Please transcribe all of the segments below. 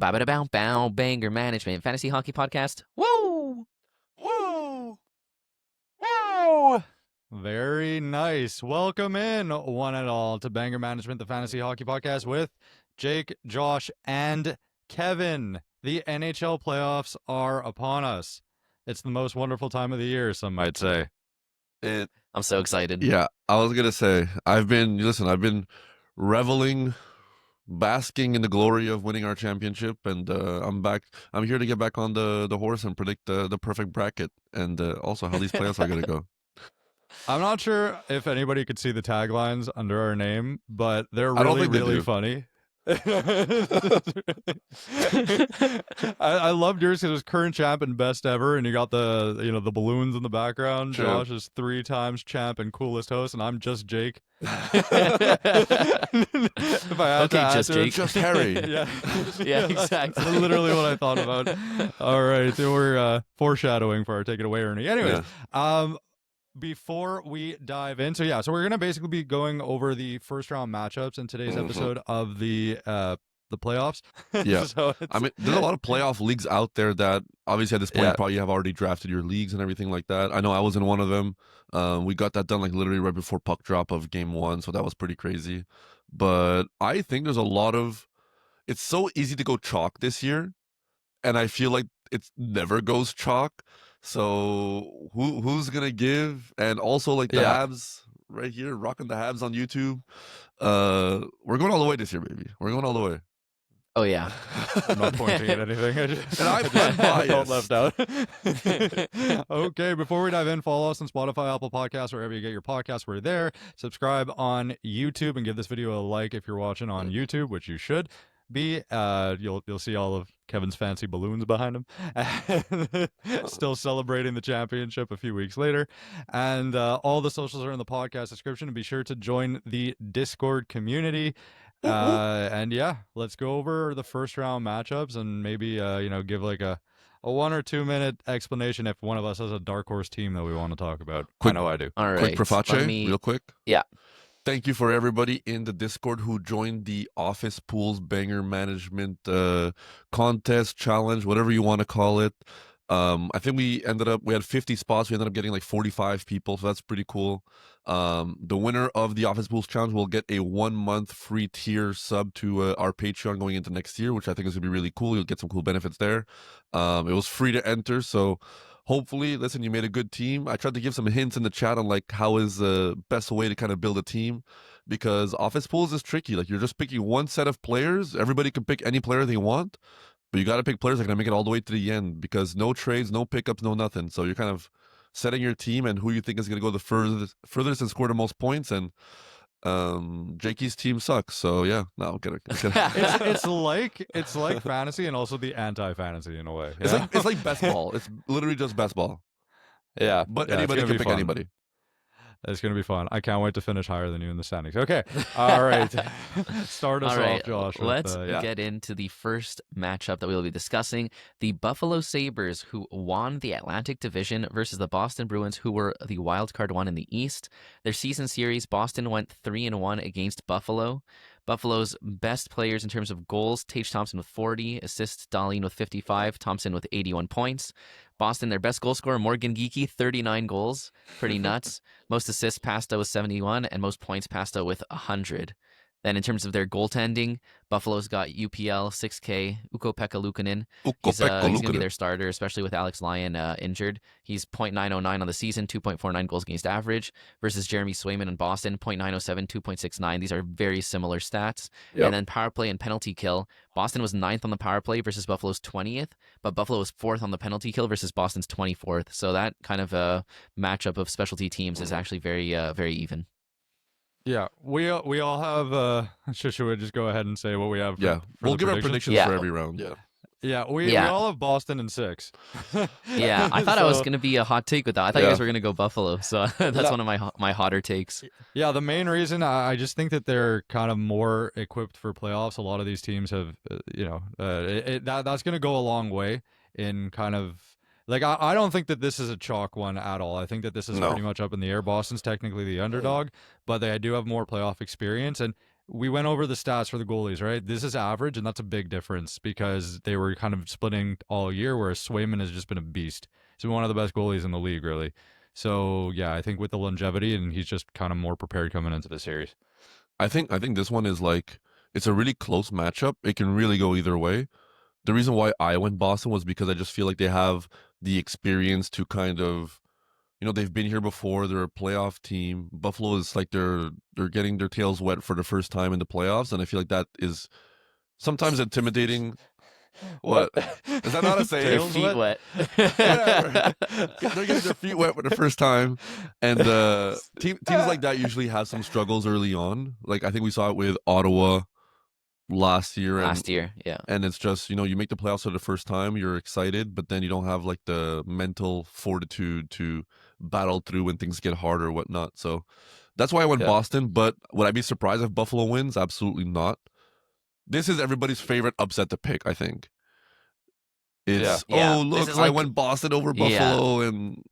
Bow Banger Management Fantasy Hockey Podcast. Woo! Woo! Woo! Very nice. Welcome in, one and all, to Banger Management, the Fantasy Hockey Podcast with Jake, Josh, and Kevin. The NHL playoffs are upon us. It's the most wonderful time of the year, some might say. I'm so excited. Yeah, I was gonna say, I've been reveling, basking in the glory of winning our championship, and I'm back. I'm here to get back on the horse and predict the perfect bracket, and also how these playoffs are gonna go. I'm not sure if anybody could see the taglines under our name, but they're I don't really, think they really do. funny. I loved yours because it was current champ and best ever, and you got the balloons in the background. True. Josh is 3 times champ and coolest host, and I'm just Jake. Okay, just Jake. Just Harry. Yeah, Yeah, that's exactly. literally what I thought about. All right, so we're foreshadowing for our take it away, Ernie. Anyways, before we dive in, so we're gonna basically be going over the first round matchups in today's episode of the playoffs. Yeah. So I mean, there's a lot of playoff leagues out there that obviously at this point Yeah. probably have already drafted your leagues and everything like that. I know I was in one of them. We got that done like literally right before puck drop of game 1, so that was pretty crazy. But I think there's a lot of. It's so easy to go chalk this year, and I feel like it never goes chalk. So who's gonna give? And also like the Yeah. Habs right here, rocking the Habs on YouTube. We're going all the way this year, baby. We're going all the way. Oh, yeah. I'm not pointing at anything. I just, And I'm I felt biased. left out. Okay, before we dive in, follow us on Spotify, Apple Podcasts, wherever you get your podcasts. We're there. Subscribe on YouTube and give this video a like if you're watching on YouTube, which you should be. You'll see all of Kevin's fancy balloons behind him. Still celebrating the championship a few weeks later. And all the socials are in the podcast description. And be sure to join the Discord community. And let's go over the first round matchups and maybe give like a 1 or 2 minute explanation if one of us has a dark horse team that we want to talk about. Quick- I know I do. All right. Quick preface, Let me- real quick. Yeah. Thank you for everybody in the Discord who joined the Office Pools Banger Management contest, challenge, whatever you want to call it. I think we had 50 spots. We ended up getting like 45 people, so that's pretty cool. The winner of the Office Pools Challenge will get a 1-month free tier sub to our Patreon going into next year, which I think is going to be really cool. You'll get some cool benefits there. It was free to enter, so hopefully, listen, you made a good team. I tried to give some hints in the chat on like how is the best way to kind of build a team, because Office Pools is tricky. Like you're just picking one set of players. Everybody can pick any player they want, but you got to pick players that are going to make it all the way to the end, because no trades, no pickups, no nothing. So you're kind of setting your team and who you think is going to go the furthest and score the most points. And Jakey's team sucks. So yeah, no, get it. It's like fantasy and also the anti-fantasy in a way. Yeah? It's like best ball. It's literally just best ball. Yeah, But yeah, it's anybody gonna can be pick fun. anybody. It's going to be fun. I can't wait to finish higher than you in the standings. Okay. All right. Start us All right, off, Josh. with, let's yeah. get into the first matchup that we'll be discussing. The Buffalo Sabres, who won the Atlantic Division, versus the Boston Bruins, who were the wild card one in the East. Their season series, Boston went 3-1 against Buffalo. Buffalo's best players in terms of goals, Tage Thompson with 40, assists Dahlin with 55, Thompson with 81 points. Boston, their best goal scorer, Morgan Geekie, 39 goals. Pretty nuts. Most assists, Pasta with 71, and most points, Pasta with 100. Then in terms of their goaltending, Buffalo's got UPL, 6K, Ukko-Pekka Luukkonen. He's going to be their starter, especially with Alex Lyon injured. He's .909 on the season, 2.49 goals against average, versus Jeremy Swayman in Boston, .907, 2.69. These are very similar stats. Yep. And then power play and penalty kill. Boston was 9th on the power play versus Buffalo's 20th, but Buffalo was 4th on the penalty kill versus Boston's 24th. So that kind of a matchup of specialty teams is actually very, very even. Yeah, we all have. Should we just go ahead and say what we have? Yeah, we'll give our predictions Yeah. for every round. Yeah. Yeah, we all have Boston in 6. Yeah, I thought I was going to be a hot take with that. I thought you Yeah. guys were going to go Buffalo, so that's one of my hotter takes. Yeah, the main reason I just think that they're kind of more equipped for playoffs. A lot of these teams have, that's going to go a long way in kind of. Like, I don't think that this is a chalk one at all. I think that this is No. pretty much up in the air. Boston's technically the underdog, but they do have more playoff experience. And we went over the stats for the goalies, right? This is average, and that's a big difference because they were kind of splitting all year, whereas Swayman has just been a beast. He's been one of the best goalies in the league, really. So yeah, I think with the longevity, and he's just kind of more prepared coming into the series. I think this one is like it's a really close matchup. It can really go either way. The reason why I went Boston was because I just feel like they have the experience to kind of, they've been here before. They're a playoff team. Buffalo is like they're getting their tails wet for the first time in the playoffs, and I feel like that is sometimes intimidating. What? Is that not a saying? Their feet wet. Whatever. They're getting their feet wet for the first time, and teams like that usually have some struggles early on. Like I think we saw it with Ottawa last year. Yeah. And it's just, you make the playoffs for the first time, you're excited, but then you don't have like the mental fortitude to battle through when things get hard or whatnot. So that's why I went Boston. But would I be surprised if Buffalo wins? Absolutely not. This is everybody's favorite upset to pick, I think. It's look, I went Boston over Buffalo, and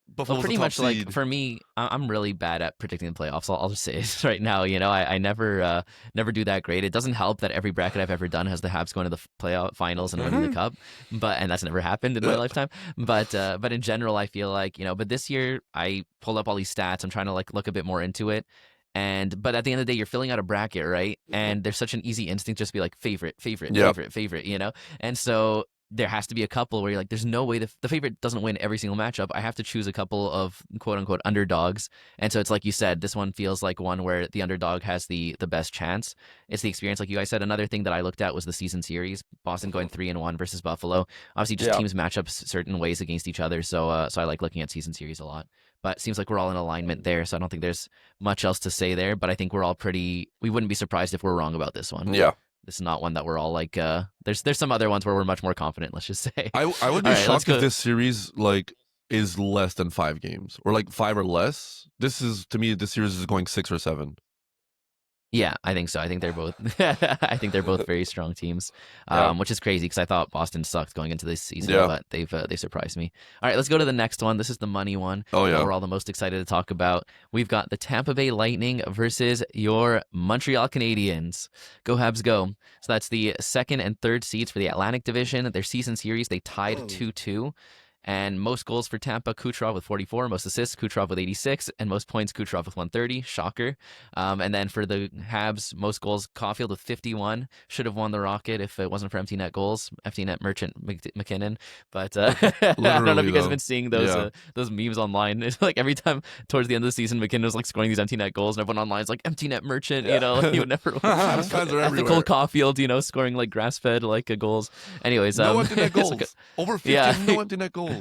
Buffalo's pretty a top much seed. like for me, I'm really bad at predicting the playoffs. I'll just say it right now. I never do that great. It doesn't help that every bracket I've ever done has the Habs going to the playoff finals and winning the cup, and that's never happened in my lifetime. But in general, I feel like but this year I pulled up all these stats. I'm trying to like look a bit more into it. But at the end of the day, you're filling out a bracket, right? And there's such an easy instinct just to be like favorite, and so there has to be a couple where you're like, there's no way the favorite doesn't win every single matchup. I have to choose a couple of quote unquote underdogs. And so it's like you said, this one feels like one where the underdog has the best chance. It's the experience, like you guys said. Another thing that I looked at was the season series. Boston going 3-1 versus Buffalo. Obviously, just teams match up certain ways against each other. So I like looking at season series a lot. But it seems like we're all in alignment there. So I don't think there's much else to say there. But I think we're all we wouldn't be surprised if we're wrong about this one. Yeah. This is not one that we're all like. There's some other ones where we're much more confident. Let's just say. I would be shocked if this series like is less than 5 games or like 5 or less. This series is going 6 or 7. Yeah, I think so. I think they're both. I think they're both very strong teams, which is crazy because I thought Boston sucked going into this season, but they surprised me. All right, let's go to the next one. This is the money one. Oh yeah, we're all the most excited to talk about. We've got the Tampa Bay Lightning versus your Montreal Canadiens. Go Habs, go! So that's the second and third seeds for the Atlantic Division. Their season series they tied 2-2. And most goals for Tampa, Kucherov with 44. Most assists, Kucherov with 86. And most points, Kucherov with 130. Shocker. And then for the Habs, most goals, Caulfield with 51. Should have won the Rocket if it wasn't for empty net goals. Empty net merchant McKinnon. But I don't know if you guys have been seeing those memes online. It's like every time towards the end of the season, McKinnon was like scoring these empty net goals. And everyone online is like, empty net merchant. Like, you would never. Ethical Caulfield, scoring like grass fed like goals. Anyways. No empty net goals. Over 50, no empty net goals.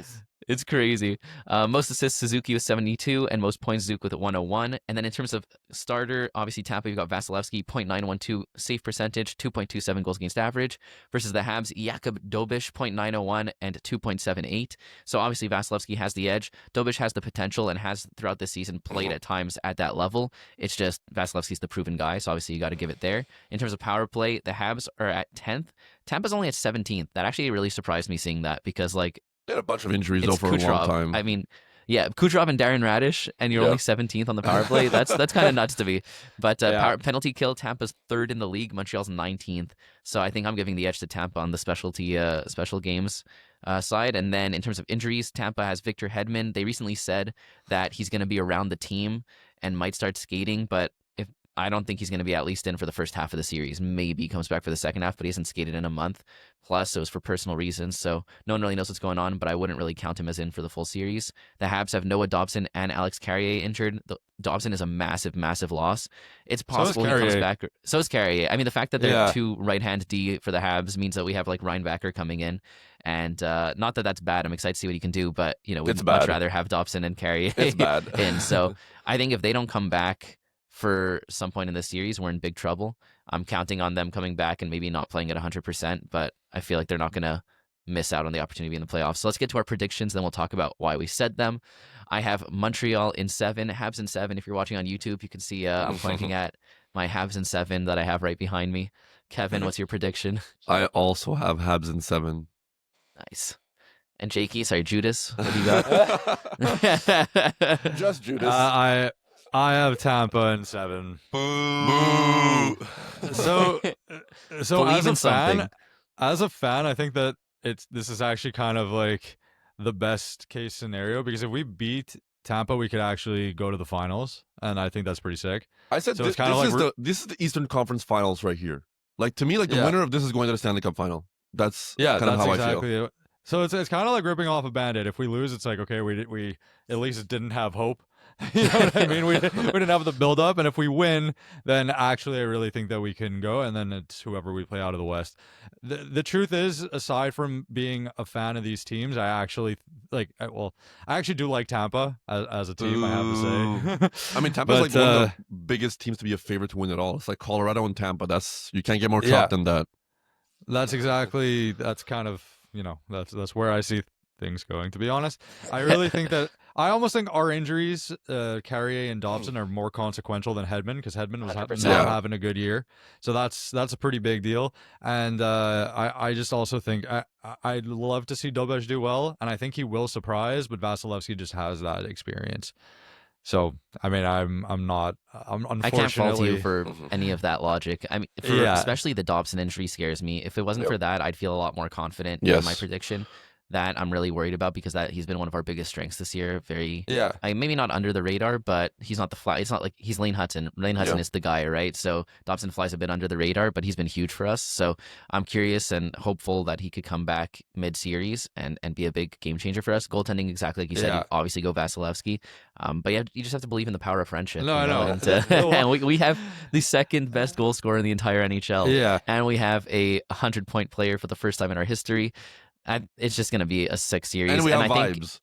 It's crazy. Most assists, Suzuki with 72, and most points, Zook with 101. And then in terms of starter, obviously Tampa, you've got Vasilevsky, .912 save percentage, 2.27 goals against average, versus the Habs, Jakub Dobish, .901 and 2.78. So obviously Vasilevsky has the edge. Dobish has the potential and has throughout this season played at times at that level. It's just Vasilevsky's the proven guy, so obviously you got to give it there. In terms of power play, the Habs are at 10th. Tampa's only at 17th. That actually really surprised me seeing that because they had a bunch of injuries for a long time. I mean, yeah, Kucherov and Darren Radish, and you're only 17th on the power play. That's kind of nuts to me. But penalty kill, Tampa's 3rd in the league. Montreal's 19th. So I think I'm giving the edge to Tampa on the special games side. And then in terms of injuries, Tampa has Victor Hedman. They recently said that he's going to be around the team and might start skating, but I don't think he's going to be at least in for the first half of the series. Maybe he comes back for the second half, but he hasn't skated in a month. Plus, it was for personal reasons, so no one really knows what's going on, but I wouldn't really count him as in for the full series. The Habs have Noah Dobson and Alex Carrier injured. Dobson is a massive, massive loss. It's possible he comes back. So is Carrier. I mean, the fact that they're 2 right-hand D for the Habs means that we have like Reinbacher coming in. And not that that's bad. I'm excited to see what he can do, but we'd much rather have Dobson and Carrier in. So I think if they don't come back for some point in the series, we're in big trouble. I'm counting on them coming back and maybe not playing at 100%, but I feel like they're not going to miss out on the opportunity in the playoffs. So let's get to our predictions, then we'll talk about why we said them. I have Montreal in 7, Habs in 7. If you're watching on YouTube, you can see I'm pointing at my Habs in 7 that I have right behind me. Kevin, what's your prediction? I also have Habs in 7. Nice. And Jakey, Judas, what do you got? Just Judas. I have Tampa in 7. Boo. So Believe in something. as a fan, I think that this is actually kind of like the best case scenario, because if we beat Tampa, we could actually go to the finals, and I think that's pretty sick. I said So this, it's kind of like this is the Eastern Conference Finals right here. Like, to me, like, the Yeah. winner of this is going to the Stanley Cup Final. That's Yeah, kind of that's how exactly I feel. it. So it's kind of like ripping off a Band-Aid. If we lose, it's like, okay, we at least didn't have hope. You know what I mean? We didn't have the build up, and if we win, then actually I really think that we can go, and then it's whoever we play out of the West. The truth is, aside from being a fan of these teams, I actually do like Tampa as a team. I have to say. I mean, Tampa's But, like one of the biggest teams to be a favorite to win it all. It's like Colorado and Tampa. You can't get more chalk Yeah. than that. That's kind of, that's where I see things going, to be honest. I really think that I almost think our injuries, Carrier and Dobson, are more consequential than Hedman, because Hedman was not 100%. having a good year. So that's a pretty big deal. And I just also think I'd love to see Dobej do well, and I think he will surprise, but Vasilevsky just has that experience. So, I mean, I'm unfortunately... I can't fault you for any of that logic. I mean, especially the Dobson injury scares me. If it wasn't for that, I'd feel a lot more confident in my prediction. That I'm really worried about, because he's been one of our biggest strengths this year. Maybe not under the radar, but he's not the fly. It's not like he's Lane Hutton. Lane Hutton is the guy, right? So Dobson flies a bit under the radar, but he's been huge for us. So I'm curious and hopeful that he could come back mid-series and be a big game changer for us. Goaltending, exactly like you said, you obviously go Vasilevsky. But you just have to believe in the power of friendship. No, I know. And we have the second best goal scorer in the entire NHL. Yeah. And we have a 100-point player for the first time in our history. It's just going to be a sick series. And we have vibes.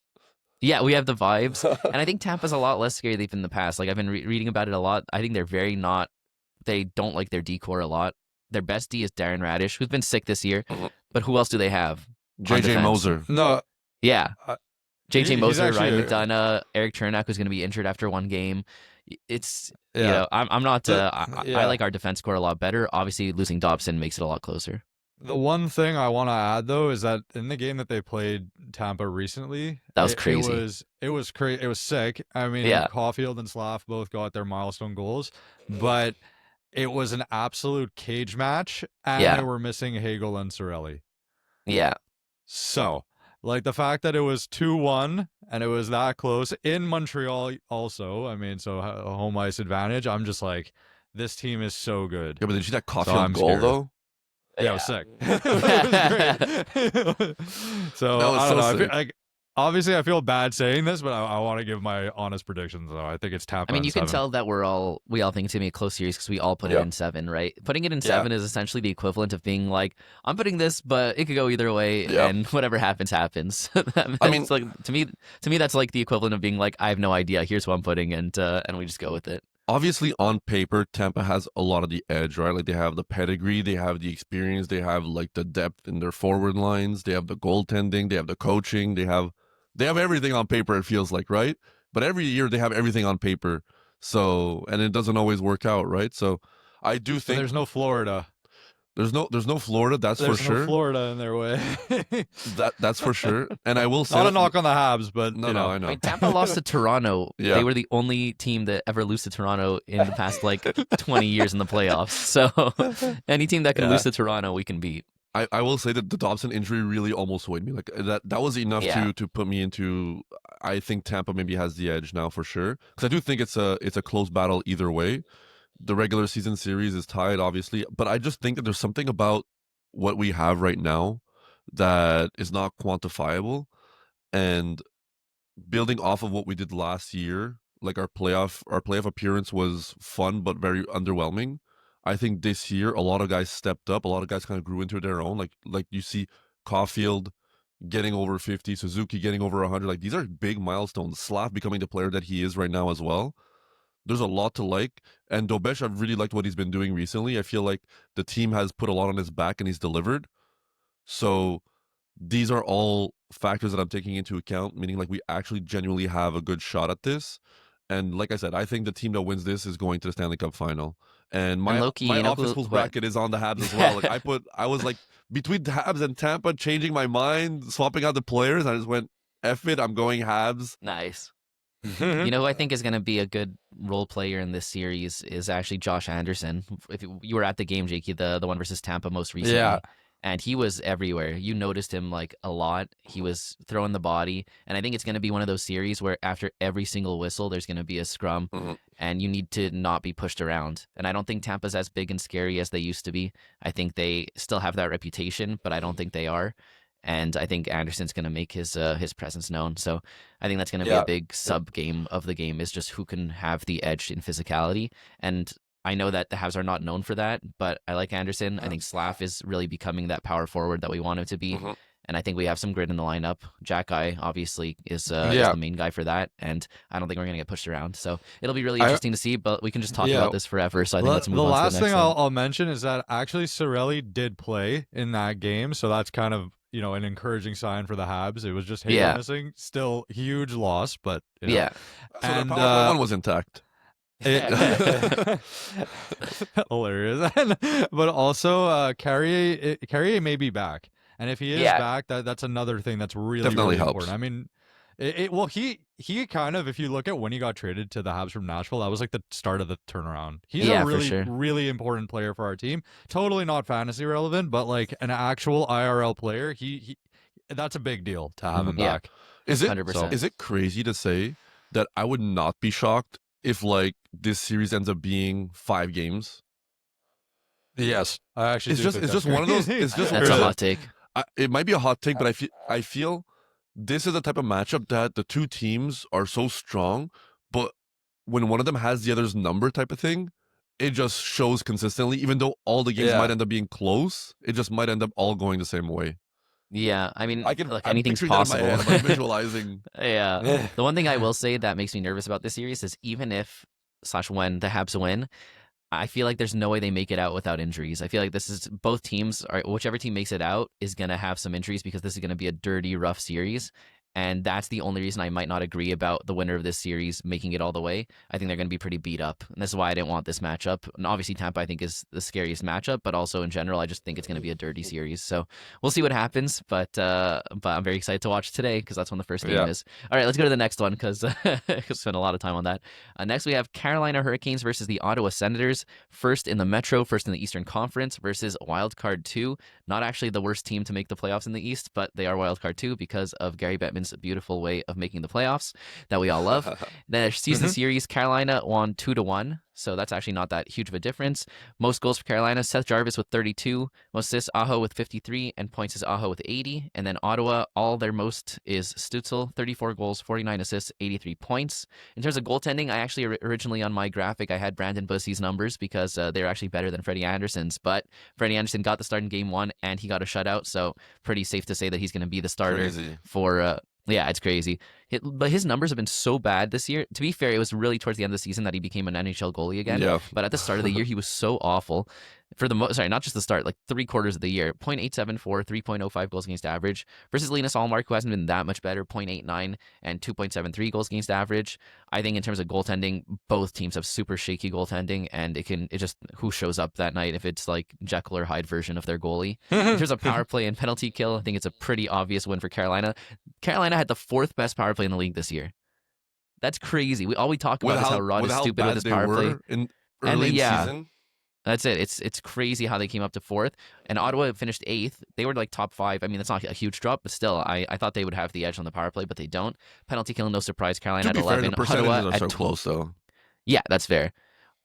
We have the vibes. And I think Tampa's a lot less scary than in the past. Like, I've been reading about it a lot. I think they don't like their D-core a lot. Their best D is Darren Radish, who's been sick this year. But who else do they have? JJ Moser. No. Yeah. JJ Moser, actually, Ryan McDonough, Eric Chernak, who's going to be injured after one game. It's, I'm not, I like our defense core a lot better. Obviously, losing Dobson makes it a lot closer. The one thing I want to add, though, is that in the game that they played Tampa recently, that was crazy. It was crazy. It was sick. I mean, Caulfield and Slav both got their milestone goals, but it was an absolute cage match, and they were missing Hagel and Cirelli. Yeah. So, like, the fact that it was 2-1 and it was that close in Montreal also, I mean, so a home ice advantage, I'm just like, this team is so good. Yeah, but did you see that Caulfield goal, though? Yeah, it was sick. It was great. So, I don't know. I feel, obviously, I feel bad saying this, but I want to give my honest predictions, though. I think it's Tampa. I mean, you can tell that we all think it's going to be a close series, because we all put it in 7, right? Putting it in 7 is essentially the equivalent of being like, I'm putting this, but it could go either way, and whatever happens, happens. I mean, like, to me, that's like the equivalent of being like, I have no idea. Here's what I'm putting, and we just go with it. Obviously, on paper, Tampa has a lot of the edge, right? Like, they have the pedigree, they have the experience, they have like the depth in their forward lines, they have the goaltending, they have the coaching, they have everything on paper, it feels like, right? But every year they have everything on paper. So, and it doesn't always work out, right? So I do think there's no Florida. There's no Florida, that's for sure. There's no Florida in their way. That's for sure. And I will say, not a knock on the Habs, but no, I know. I mean, Tampa lost to Toronto. Yeah. They were the only team that ever lose to Toronto in the past 20 years in the playoffs. So any team that can lose to Toronto, we can beat. I will say that the Dobson injury really almost swayed me. Like, that was enough to put me into. I think Tampa maybe has the edge now for sure, because I do think it's a close battle either way. The regular season series is tied, obviously, but I just think that there's something about what we have right now that is not quantifiable. And building off of what we did last year, like our playoff appearance was fun but very underwhelming. I think this year a lot of guys stepped up, a lot of guys kind of grew into their own. Like you see Caulfield getting over 50, Suzuki getting over 100. Like, these are big milestones. Slav becoming the player that he is right now as well. There's a lot to like. And Dobesh, I've really liked what he's been doing recently. I feel like the team has put a lot on his back and he's delivered. So these are all factors that I'm taking into account, meaning like we actually genuinely have a good shot at this. And like I said, I think the team that wins this is going to the Stanley Cup Final. And my office pool's bracket is on the Habs as well. Like, I was like between Habs and Tampa, changing my mind, swapping out the players. I just went, F it, I'm going Habs. Nice. You know who I think is going to be a good role player in this series is actually Josh Anderson. If you were at the game, Jakey, the one versus Tampa most recently, Yeah. and he was everywhere. You noticed him like a lot. He was throwing the body, and I think it's going to be one of those series where after every single whistle, there's going to be a scrum, Mhm. and you need to not be pushed around. And I don't think Tampa's as big and scary as they used to be. I think they still have that reputation, but I don't think they are. And I think Anderson's going to make his presence known. So I think that's going to be a Yeah. big sub game of the game is just who can have the edge in physicality. And I know that the Habs are not known for that, but I like Anderson. I think Slav is really becoming that power forward that we want him to be. Mhm. And I think we have some grit in the lineup. Jack Guy obviously is the main guy for that, and I don't think we're going to get pushed around. So it'll be really interesting to see, but we can just talk about this forever. So I think let's move the on last to the next thing thing. I'll mention is that actually Cirelli did play in that game, so that's kind of an encouraging sign for the Habs. It was just Halo missing, still huge loss, but Yeah. So and the power play one was intact. hilarious. But also Carrier may be back, and if he is back, that's another thing that's really Definitely helps. important. I mean, well, he kind of, if you look at when he got traded to the Habs from Nashville, that was like the start of the turnaround. He's a really really important player for our team. Totally not fantasy relevant, but like an actual IRL player, he that's a big deal to have him back. Is it 100%. Is it crazy to say that I would not be shocked if like this series ends up being 5 games? Yes, I actually. It's just one of those. It's just that's a hot take. It might be a hot take, but I feel this is the type of matchup that the two teams are so strong, but when one of them has the other's number type of thing, it just shows consistently. Even though all the games might end up being close, it just might end up all going the same way. Yeah, I mean, I'm anything's picturing possible. that in my head. I'm visualizing. Yeah. The one thing I will say that makes me nervous about this series is even if / when the Habs win, I feel like there's no way they make it out without injuries. I feel like this is both teams, or whichever team makes it out, is going to have some injuries because this is going to be a dirty, rough series. And that's the only reason I might not agree about the winner of this series making it all the way. I think they're going to be pretty beat up. And this is why I didn't want this matchup. And obviously, Tampa, I think, is the scariest matchup. But also, in general, I just think it's going to be a dirty series. So we'll see what happens. But I'm very excited to watch today because that's when the first game is. All right, let's go to the next one because I spent a lot of time on that. Next, we have Carolina Hurricanes versus the Ottawa Senators. First in the Metro, first in the Eastern Conference versus Wildcard 2. Not actually the worst team to make the playoffs in the East, but they are Wildcard 2 because of Gary Bettman's beautiful way of making the playoffs that we all love. The season series, Carolina won 2-1, so that's actually not that huge of a difference. Most goals for Carolina, Seth Jarvis with 32, most assists, Aho with 53, and points is Aho with 80. And then Ottawa, all their most is Stützle, 34 goals, 49 assists, 83 points. In terms of goaltending, I actually originally on my graphic, I had Brandon Bussy's numbers because they're actually better than Freddie Anderson's, but Freddie Anderson got the start in game 1 and he got a shutout, so pretty safe to say that he's going to be the starter for yeah, it's crazy. But his numbers have been so bad this year. To be fair, it was really towards the end of the season that he became an NHL goalie again. Yeah. But at the start of the year, he was so awful. For the sorry, not just the start, like 3/4 of the year. 0.874, 3.05 goals against average versus Linus Allmark, who hasn't been that much better, 0.89 and 2.73 goals against average. I think in terms of goaltending, both teams have super shaky goaltending, and it just who shows up that night if it's like Jekyll or Hyde version of their goalie. In terms of power play and penalty kill, I think it's a pretty obvious win for Carolina. Carolina had the 4th best power play in the league this year. That's crazy. We talk about is how Rod is stupid with his power play. In early season. That's it. It's crazy how they came up to 4th. And Ottawa finished 8th. They were like top 5. I mean, that's not a huge drop, but still, I thought they would have the edge on the power play, but they don't. Penalty killing, no surprise. Carolina at 11. The percentages Ottawa are at so close, though. Yeah, that's fair.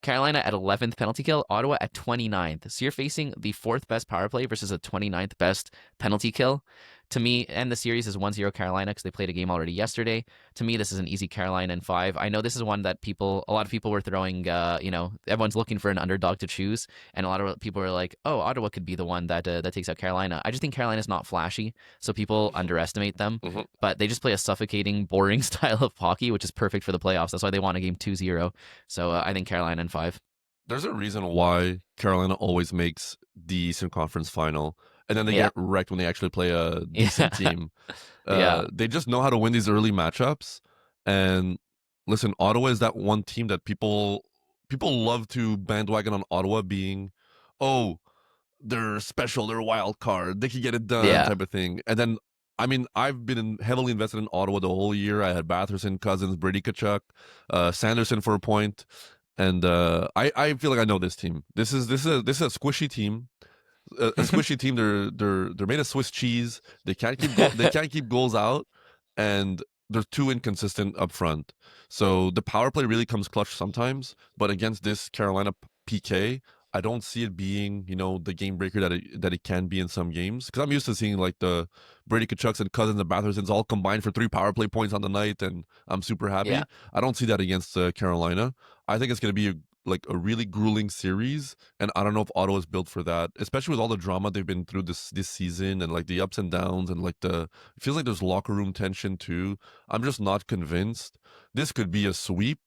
Carolina at 11th penalty kill, Ottawa at 29th. So you're facing the 4th best power play versus a 29th best penalty kill. To me, and the series is 1-0 Carolina because they played a game already yesterday. To me, this is an easy Carolina in 5. I know this is one that a lot of people were throwing, everyone's looking for an underdog to choose. And a lot of people are like, oh, Ottawa could be the one that takes out Carolina. I just think Carolina's not flashy, so people underestimate them. Mm-hmm. But they just play a suffocating, boring style of hockey, which is perfect for the playoffs. That's why they won a game 2-0. So I think Carolina in 5. There's a reason why Carolina always makes the Eastern Conference final, and then they get wrecked when they actually play a decent team. They just know how to win these early matchups. And listen, Ottawa is that one team that people love to bandwagon on Ottawa being, oh, they're special, they're a wild card, they can get it done type of thing. And then I mean, I've been heavily invested in Ottawa the whole year. I had Batherson, Cousins, Brady Tkachuk, Sanderson for a point, and I feel like I know this team. This is a squishy team. A squishy team. They're made of Swiss cheese. They can't keep they can't keep goals out, and they're too inconsistent up front. So the power play really comes clutch sometimes, but against this Carolina PK, I don't see it being, the game breaker that it can be in some games. Because I'm used to seeing like the Brady Kachucks and Cousins and Bathersons all combined for 3 power play points on the night, and I'm super happy. Yeah. I don't see that against Carolina. I think it's going to be a really grueling series, and I don't know if Ottawa is built for that, especially with all the drama they've been through this season, and like the ups and downs, and like it feels like there's locker room tension too. I'm just not convinced. This could be a sweep.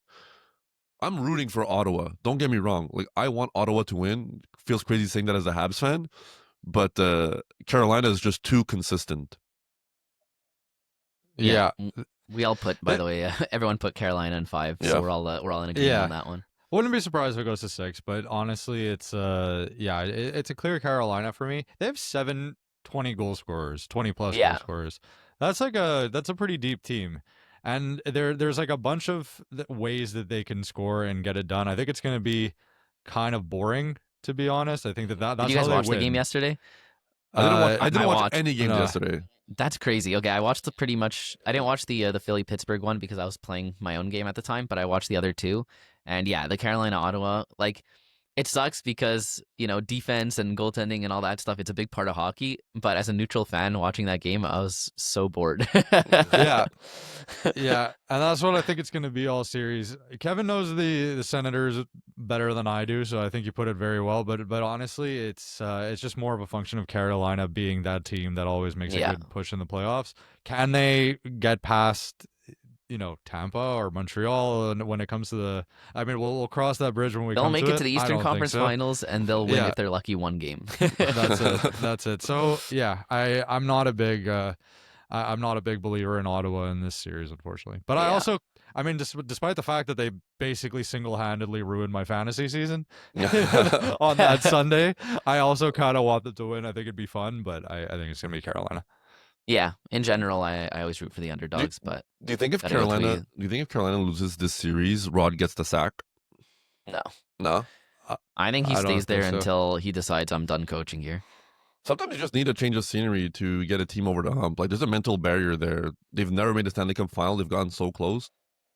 I'm rooting for Ottawa. Don't get me wrong. Like, I want Ottawa to win. Feels crazy saying that as a Habs fan, but Carolina is just too consistent. Yeah. We all put, by the way, everyone put Carolina in 5, Yeah. so we're all in agreement on that one. Wouldn't be surprised if it goes to 6, but honestly, it's it's a clear Carolina for me. They have 7 20 goal scorers, 20 plus goal scorers. That's a pretty deep team. And there's like a bunch of ways that they can score and get it done. I think it's going to be kind of boring, to be honest. I think that's Did you guys how watch they win. the game yesterday? I didn't watch any game yesterday. That's crazy. Okay, I watched I didn't watch the Philly Pittsburgh one because I was playing my own game at the time, but I watched the other 2. And yeah, the Carolina Ottawa, like, it sucks because, defense and goaltending and all that stuff, it's a big part of hockey. But as a neutral fan watching that game, I was so bored. Yeah. Yeah. And that's what I think it's going to be all series. Kevin knows the Senators better than I do, so I think you put it very well. But honestly, it's just more of a function of Carolina being that team that always makes a good push in the playoffs. Can they get past Tampa or Montreal when it comes to we'll cross that bridge when we They'll come make to it to the Eastern Conference Finals, and they'll win if they're lucky 1 game. That's it. So yeah, I'm not a big I'm not a big believer in Ottawa in this series, unfortunately. But I also, despite the fact that they basically single-handedly ruined my fantasy season on that Sunday, I also kind of want them to win. I think it'd be fun, but I think it's gonna be Carolina. Yeah, in general, I always root for the underdogs. But do you think if Carolina loses this series, Rod gets the sack? No. I think he stays there until he decides I'm done coaching here. Sometimes you just need a change of scenery to get a team over the hump. Like, there's a mental barrier there. They've never made a Stanley Cup final. They've gotten so close.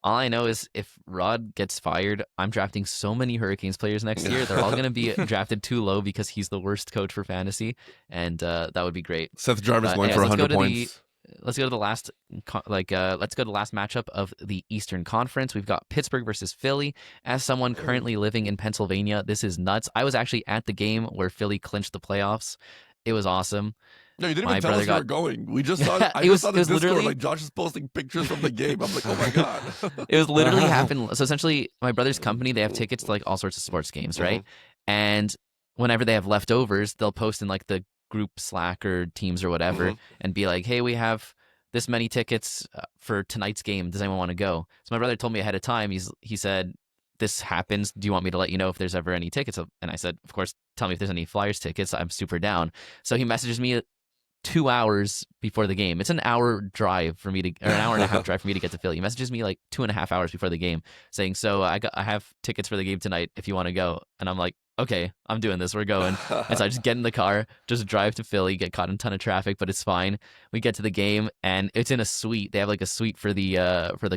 All I know is if Rod gets fired, I'm drafting so many Hurricanes players next year. They're all going to be drafted too low because he's the worst coach for fantasy, and that would be great. Seth Jarvis going for 100 points. Let's go to the last matchup of the Eastern Conference. We've got Pittsburgh versus Philly. As someone currently living in Pennsylvania, this is nuts. I was actually at the game where Philly clinched the playoffs. It was awesome. No, you didn't even tell us you were going. We just saw it. I just saw the Discord, literally like Josh is posting pictures from the game. I'm like, oh my God. It was literally happened. So essentially, my brother's company, they have tickets to like all sorts of sports games, right? And whenever they have leftovers, they'll post in like the group Slack or Teams or whatever and be like, hey, we have this many tickets for tonight's game. Does anyone want to go? So my brother told me ahead of time. He said, this happens. Do you want me to let you know if there's ever any tickets? And I said, of course, tell me if there's any Flyers tickets. I'm super down. So he messages me 2 hours before the game. It's an hour drive for me to, or an hour and a half drive for me to get to Philly. He messages me like 2.5 hours before the game saying, so I have tickets for the game tonight if you want to go. And I'm like, okay, I'm doing this. We're going. And so I just get in the car, just drive to Philly, get caught in a ton of traffic, but it's fine. We get to the game and it's in a suite. They have like a suite for the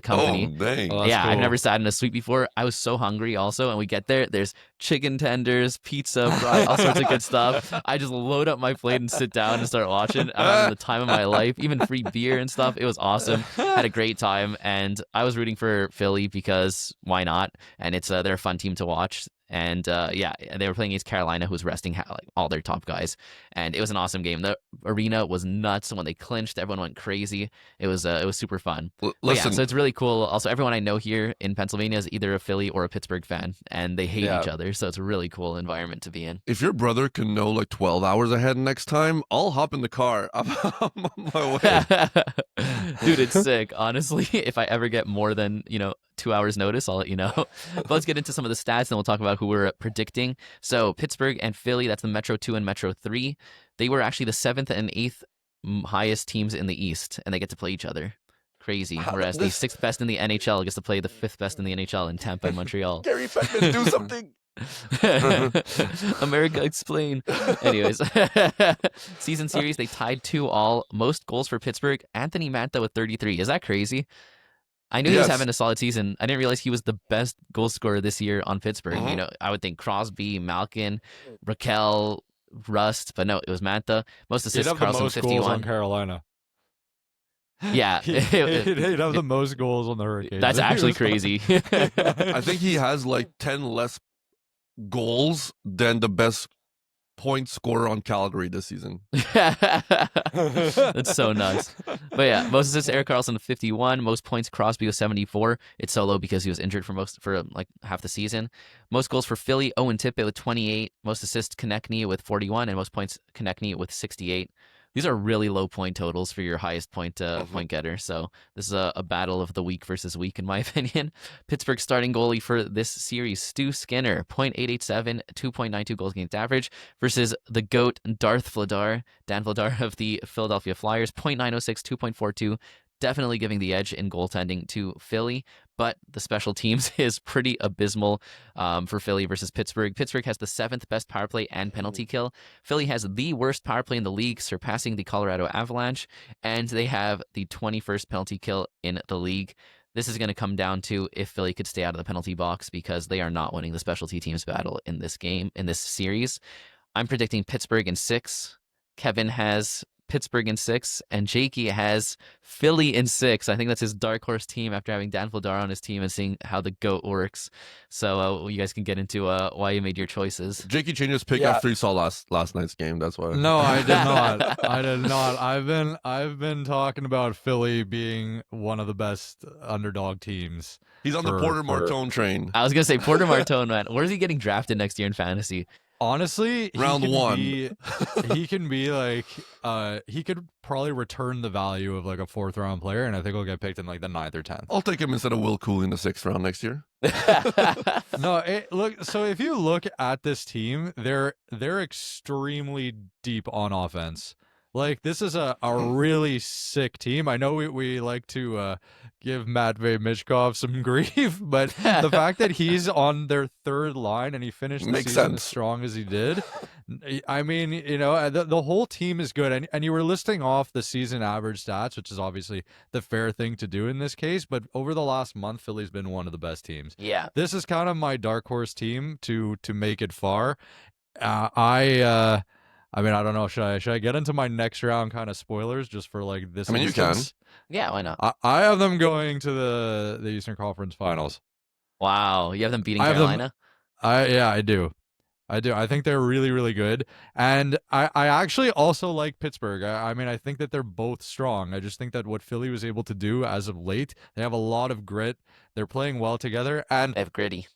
company. Oh, dang. Oh, yeah, cool. I've never sat in a suite before. I was so hungry also. And we get there, there's chicken tenders, pizza, fries, all sorts of good stuff. I just load up my plate and sit down and start watching. I'm having the time of my life, even free beer and stuff. It was awesome. Had a great time. And I was rooting for Philly because why not? And they're a fun team to watch. And they were playing against Carolina, who was resting like all their top guys, and it was an awesome game. The arena was nuts when they clinched. Everyone went crazy. It was super fun. Listen, so it's really cool. Also, everyone I know here in Pennsylvania is either a Philly or a Pittsburgh fan, and they hate each other. So it's a really cool environment to be in. if your brother can know like 12 hours ahead next time, I'll hop in the car. I'm on my way. Dude, it's sick. Honestly, if I ever get more than 2 hours notice, I'll let you know. But let's get into some of the stats, and we'll talk about who we're predicting. So Pittsburgh and Philly, that's the Metro 2 and Metro 3. They were actually the 7th and 8th highest teams in the East, and they get to play each other. Crazy. How- Whereas the this- 6th best in the NHL gets to play the 5th best in the NHL in Tampa and Montreal. Gary Bettman, do something. America, explain. Anyways, season series, they tied 2-2. Most goals for Pittsburgh. Anthony Mantha with 33. Is that crazy? I knew he was Yes. having a solid season. I didn't realize he was the best goal scorer this year on Pittsburgh. Mhm. You know, I would think Crosby, Malkin, Raquel, Rust, but no, it was Mantha. Most He'd assists, have the Carlson most goals on 51. Carolina. Yeah, He'd have the most goals on the Hurricanes. that's actually crazy. I think he has like 10 less goals than the best point scorer on Calgary this season. That's so nuts. But yeah, most assists, Erik Karlsson with 51. Most points, Crosby with 74. It's so low because he was injured for like half the season. Most goals for Philly, Owen Tippett with 28. Most assists, Konechny with 41, and most points, Konechny with 68. These are really low point totals for your highest point point getter. So this is a battle of the week versus week, in my opinion. Pittsburgh starting goalie for this series, Stu Skinner, .887, 2.92 goals against average, versus the GOAT, Darth Vladar, Dan Vladar of the Philadelphia Flyers, .906, 2.42. Definitely giving the edge in goaltending to Philly, but the special teams is pretty abysmal for Philly versus Pittsburgh. Pittsburgh has the 7th best power play and penalty kill. Philly has the worst power play in the league, surpassing the Colorado Avalanche, and they have the 21st penalty kill in the league. This is going to come down to if Philly could stay out of the penalty box, because they are not winning the specialty teams battle in this game, in this series. I'm predicting Pittsburgh in 6. Kevin has Pittsburgh in 6, and Jakey has Philly in 6. I think that's his dark horse team after having Dan Vladar on his team and seeing how the GOAT works. So you guys can get into why you made your choices. Jakey changed his pick after he saw last night's game. That's why. No, I did not. I did not. I've been talking about Philly being one of the best underdog teams. He's on the Porter Martone train. I was going to say Porter Martone, man. Where is he getting drafted next year in fantasy? Honestly, Round one. He can be like, he could probably return the value of like a 4th round player, and I think he'll get picked in like the 9th or 10th. I'll take him instead of Will Cooley in the 6th round next year. No, look. So if you look at this team, they're extremely deep on offense. Like, this is a really sick team. I know we like to give Matvei Michkov some grief, but the fact that he's on their 3rd line and he finished the Makes season sense. as strong as he did, I mean, you know, the whole team is good. And you were listing off the season average stats, which is obviously the fair thing to do in this case. But over the last month, Philly's been one of the best teams. Yeah. This is kind of my dark horse team to make it far. I mean, I don't know. Should I get into my next round kind of spoilers just for like this? I mean, you can. instance? Yeah, why not? I have them going to the Eastern Conference Finals. Wow. You have them beating I have them- Carolina? I do. I think they're really, really good. And I actually also like Pittsburgh. I mean, I think that they're both strong. I just think that what Philly was able to do as of late, they have a lot of grit. They're playing well together. And They have gritty.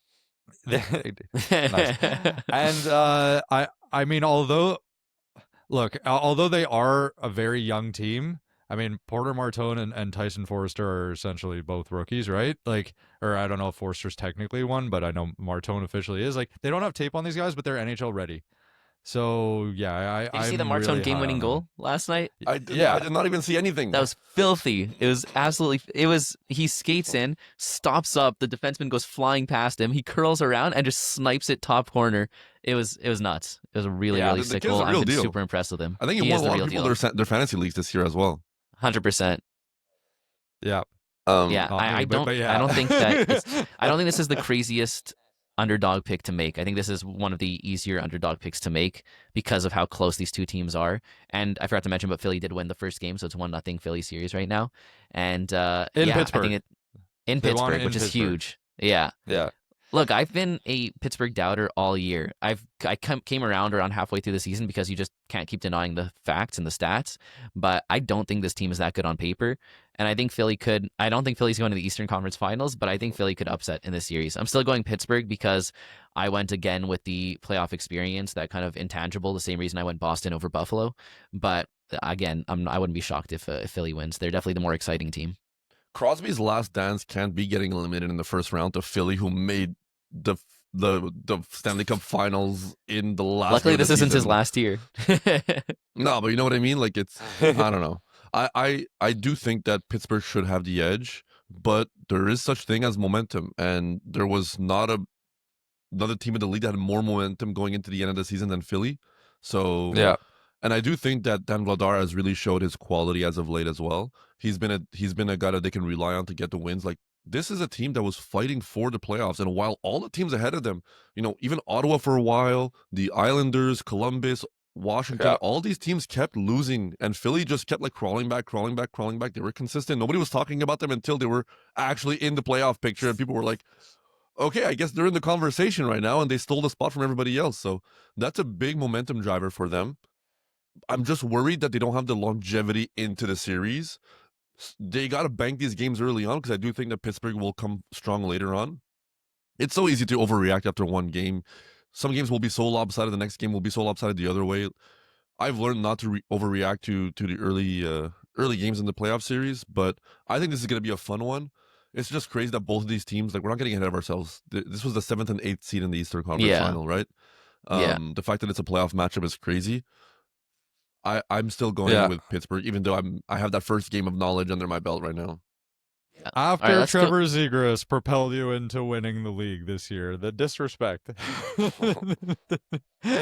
Nice. And I mean, although they are a very young team, I mean, Porter Martone and Tyson Forrester are essentially both rookies, right? Like, or I don't know if Forrester's technically one, but I know Martone officially is. Like, they don't have tape on these guys, but they're NHL ready. So yeah, Did you see the Martone game-winning goal last night? I did not even see anything. That was filthy. It was absolutely. He skates in, stops up. The defenseman goes flying past him. He curls around and just snipes it top corner. It was nuts. It was a really the sick kid's goal. a real I've been deal. super impressed with him. I think he is won a the lot real of people deal. their fantasy leagues this year as well. 100%. Yeah. Yeah, not I me, don't. but yeah. I don't think that. I don't think this is the craziest underdog pick to make. I think this is one of the easier underdog picks to make because of how close these two teams are. And I forgot to mention, but Philly did win the first game, so it's 1-0 Philly series right now. And In yeah, Pittsburgh. I think in They won Pittsburgh, in which is Pittsburgh. huge. Yeah. Yeah. Look, I've been a Pittsburgh doubter all year. I came around halfway through the season because you just can't keep denying the facts and the stats. But I don't think this team is that good on paper. And I think Philly could. I don't think Philly's going to the Eastern Conference Finals, but I think Philly could upset in this series. I'm still going Pittsburgh because I went again with the playoff experience, that kind of intangible, the same reason I went Boston over Buffalo. But again, I wouldn't be shocked if Philly wins. They're definitely the more exciting team. Crosby's last dance can't be getting eliminated in the first round to Philly, who made the the Stanley Cup Finals in the last. Luckily, game of this the isn't his season. last year. No, but you know what I mean. Like it's I don't know. I do think that Pittsburgh should have the edge, but there is such thing as momentum, and there was not another team in the league that had more momentum going into the end of the season than Philly. So Yeah. and I do think that Dan Vladar has really showed his quality as of late as well. He's been a guy that they can rely on to get the wins. Like this is a team that was fighting for the playoffs, and while all the teams ahead of them, even Ottawa for a while, the Islanders, Columbus, Washington, Yeah. all these teams kept losing, and Philly just kept like crawling back. They were consistent. Nobody was talking about them until they were actually in the playoff picture, and people were like, okay, I guess they're in the conversation right now, and they stole the spot from everybody else. So that's a big momentum driver for them. I'm just worried that they don't have the longevity into the series. They got to bank these games early on because I do think that Pittsburgh will come strong later on. It's so easy to overreact after one game. Some games will be so lopsided, the next game will be so lopsided the other way. I've learned not to overreact to the early games in the playoff series, but I think this is going to be a fun one. It's just crazy that both of these teams, like we're not getting ahead of ourselves. This was the 7th and 8th seed in the Eastern Conference Final, right? Yeah. The fact that it's a playoff matchup is crazy. I'm still going with Pittsburgh, even though I have that first game of knowledge under my belt right now. After All right, Trevor Zegras propelled you into winning the league this year, the disrespect.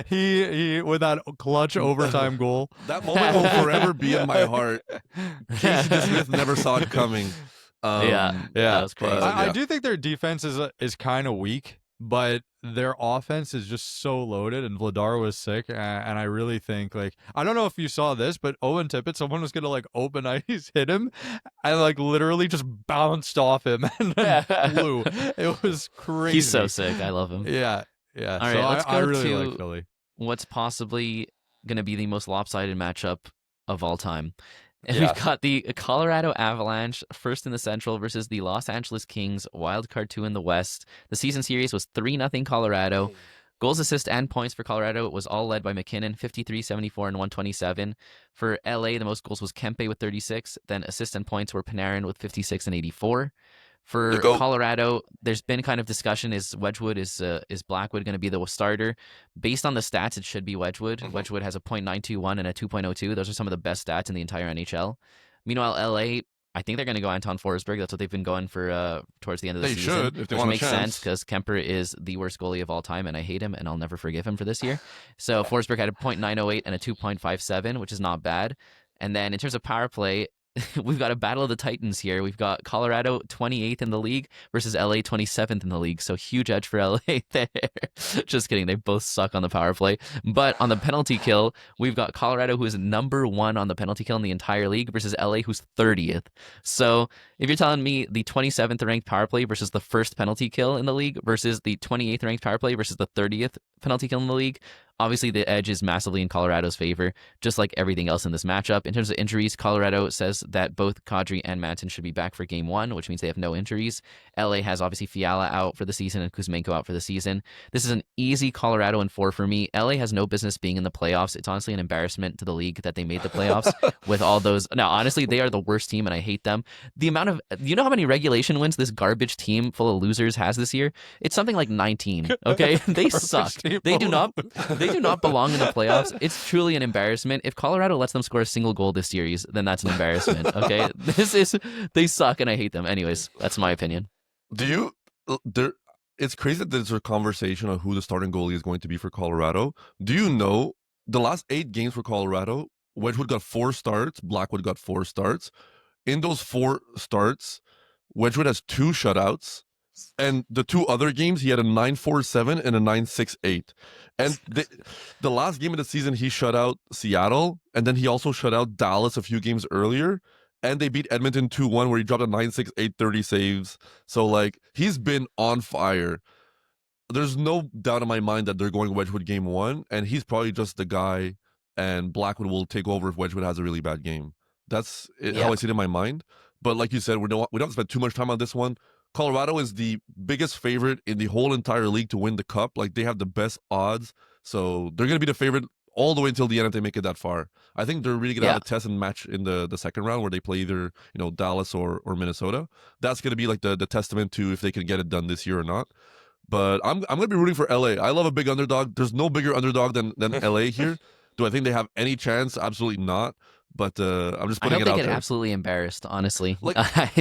he with that clutch overtime goal. That moment will forever be in my heart. Casey DeSmith never saw it coming. Yeah, that was crazy. I do think their defense is kind of weak, but their offense is just so loaded, and Vladar was sick, and I really think, like, I don't know if you saw this, but Owen Tippett, someone was gonna like open ice hit him, and like literally just bounced off him and then flew. It was crazy. He's so sick. I love him. Yeah. All So right, let's go I really to like Philly. what's possibly going to be the most lopsided matchup of all time. And Yeah. we've got the Colorado Avalanche, first in the Central, versus the Los Angeles Kings, wild card 2 in the West. The season series was 3-0 Colorado. Goals, assists, and points for Colorado was all led by McKinnon, 53, 74, and 127. For LA, the most goals was Kempe with 36. Then assists and points were Panarin with 56 and 84. For Colorado, there's been kind of discussion: is Wedgwood, is Blackwood going to be the starter? Based on the stats, it should be Wedgwood. Mm-hmm. Wedgwood has a .921 and a 2.02. Those are some of the best stats in the entire NHL. Meanwhile, LA, I think they're going to go Anton Forsberg. That's what they've been going for towards the end of the They season. should, if they which want a makes chance. sense because Kemper is the worst goalie of all time, and I hate him, and I'll never forgive him for this year. So Forsberg had a .908 and a 2.57, which is not bad. And then in terms of power play, we've got a battle of the Titans here. We've got Colorado 28th in the league versus LA 27th in the league. So huge edge for LA there. Just kidding. They both suck on the power play. But on the penalty kill, we've got Colorado, who is number 1 on the penalty kill in the entire league, versus LA, who's 30th. So if you're telling me the 27th ranked power play versus the first penalty kill in the league versus the 28th ranked power play versus the 30th penalty kill in the league, obviously the edge is massively in Colorado's favor, just like everything else in this matchup. In terms of injuries, Colorado says that both Kadri and Manson should be back for game 1, which means they have no injuries. LA has obviously Fiala out for the season and Kuzmenko out for the season. This is an easy Colorado in 4 for me. LA has no business being in the playoffs. It's honestly an embarrassment to the league that they made the playoffs with all those. Now, honestly, they are the worst team and I hate them. The amount of, you know how many regulation wins this garbage team full of losers has this year? It's something like 19, okay? They suck. They do not belong in the playoffs. It's truly an embarrassment. If Colorado lets them score a single goal this series, then that's an embarrassment, okay? They suck and I hate them. Anyways, that's my opinion. It's crazy that there's a conversation on who the starting goalie is going to be for Colorado. Do you know the last 8 games for Colorado, Wedgwood got 4 starts, Blackwood got 4 starts. In those 4 starts, Wedgwood has 2 shutouts. And the 2 other games, he had a 9.47 and a 9.68. And the last game of the season, he shut out Seattle, and then he also shut out Dallas a few games earlier. And they beat Edmonton 2-1, where he dropped a 9.68, 30 saves. So, like, he's been on fire. There's no doubt in my mind that they're going Wedgwood game 1, and he's probably just the guy, and Blackwood will take over if Wedgwood has a really bad game. That's how I see it in my mind. But like you said, we don't spend too much time on this one. Colorado is the biggest favorite in the whole entire league to win the cup. Like, they have the best odds. So they're going to be the favorite all the way until the end if they make it that far. I think they're really going to have a test and match in the second round where they play either, Dallas or Minnesota. That's going to be like the testament to if they can get it done this year or not. But I'm gonna be rooting for LA. I love a big underdog. There's no bigger underdog than LA here. Do I think they have any chance? Absolutely not. But I'm just I putting hope it they out get there. absolutely embarrassed, honestly. Like,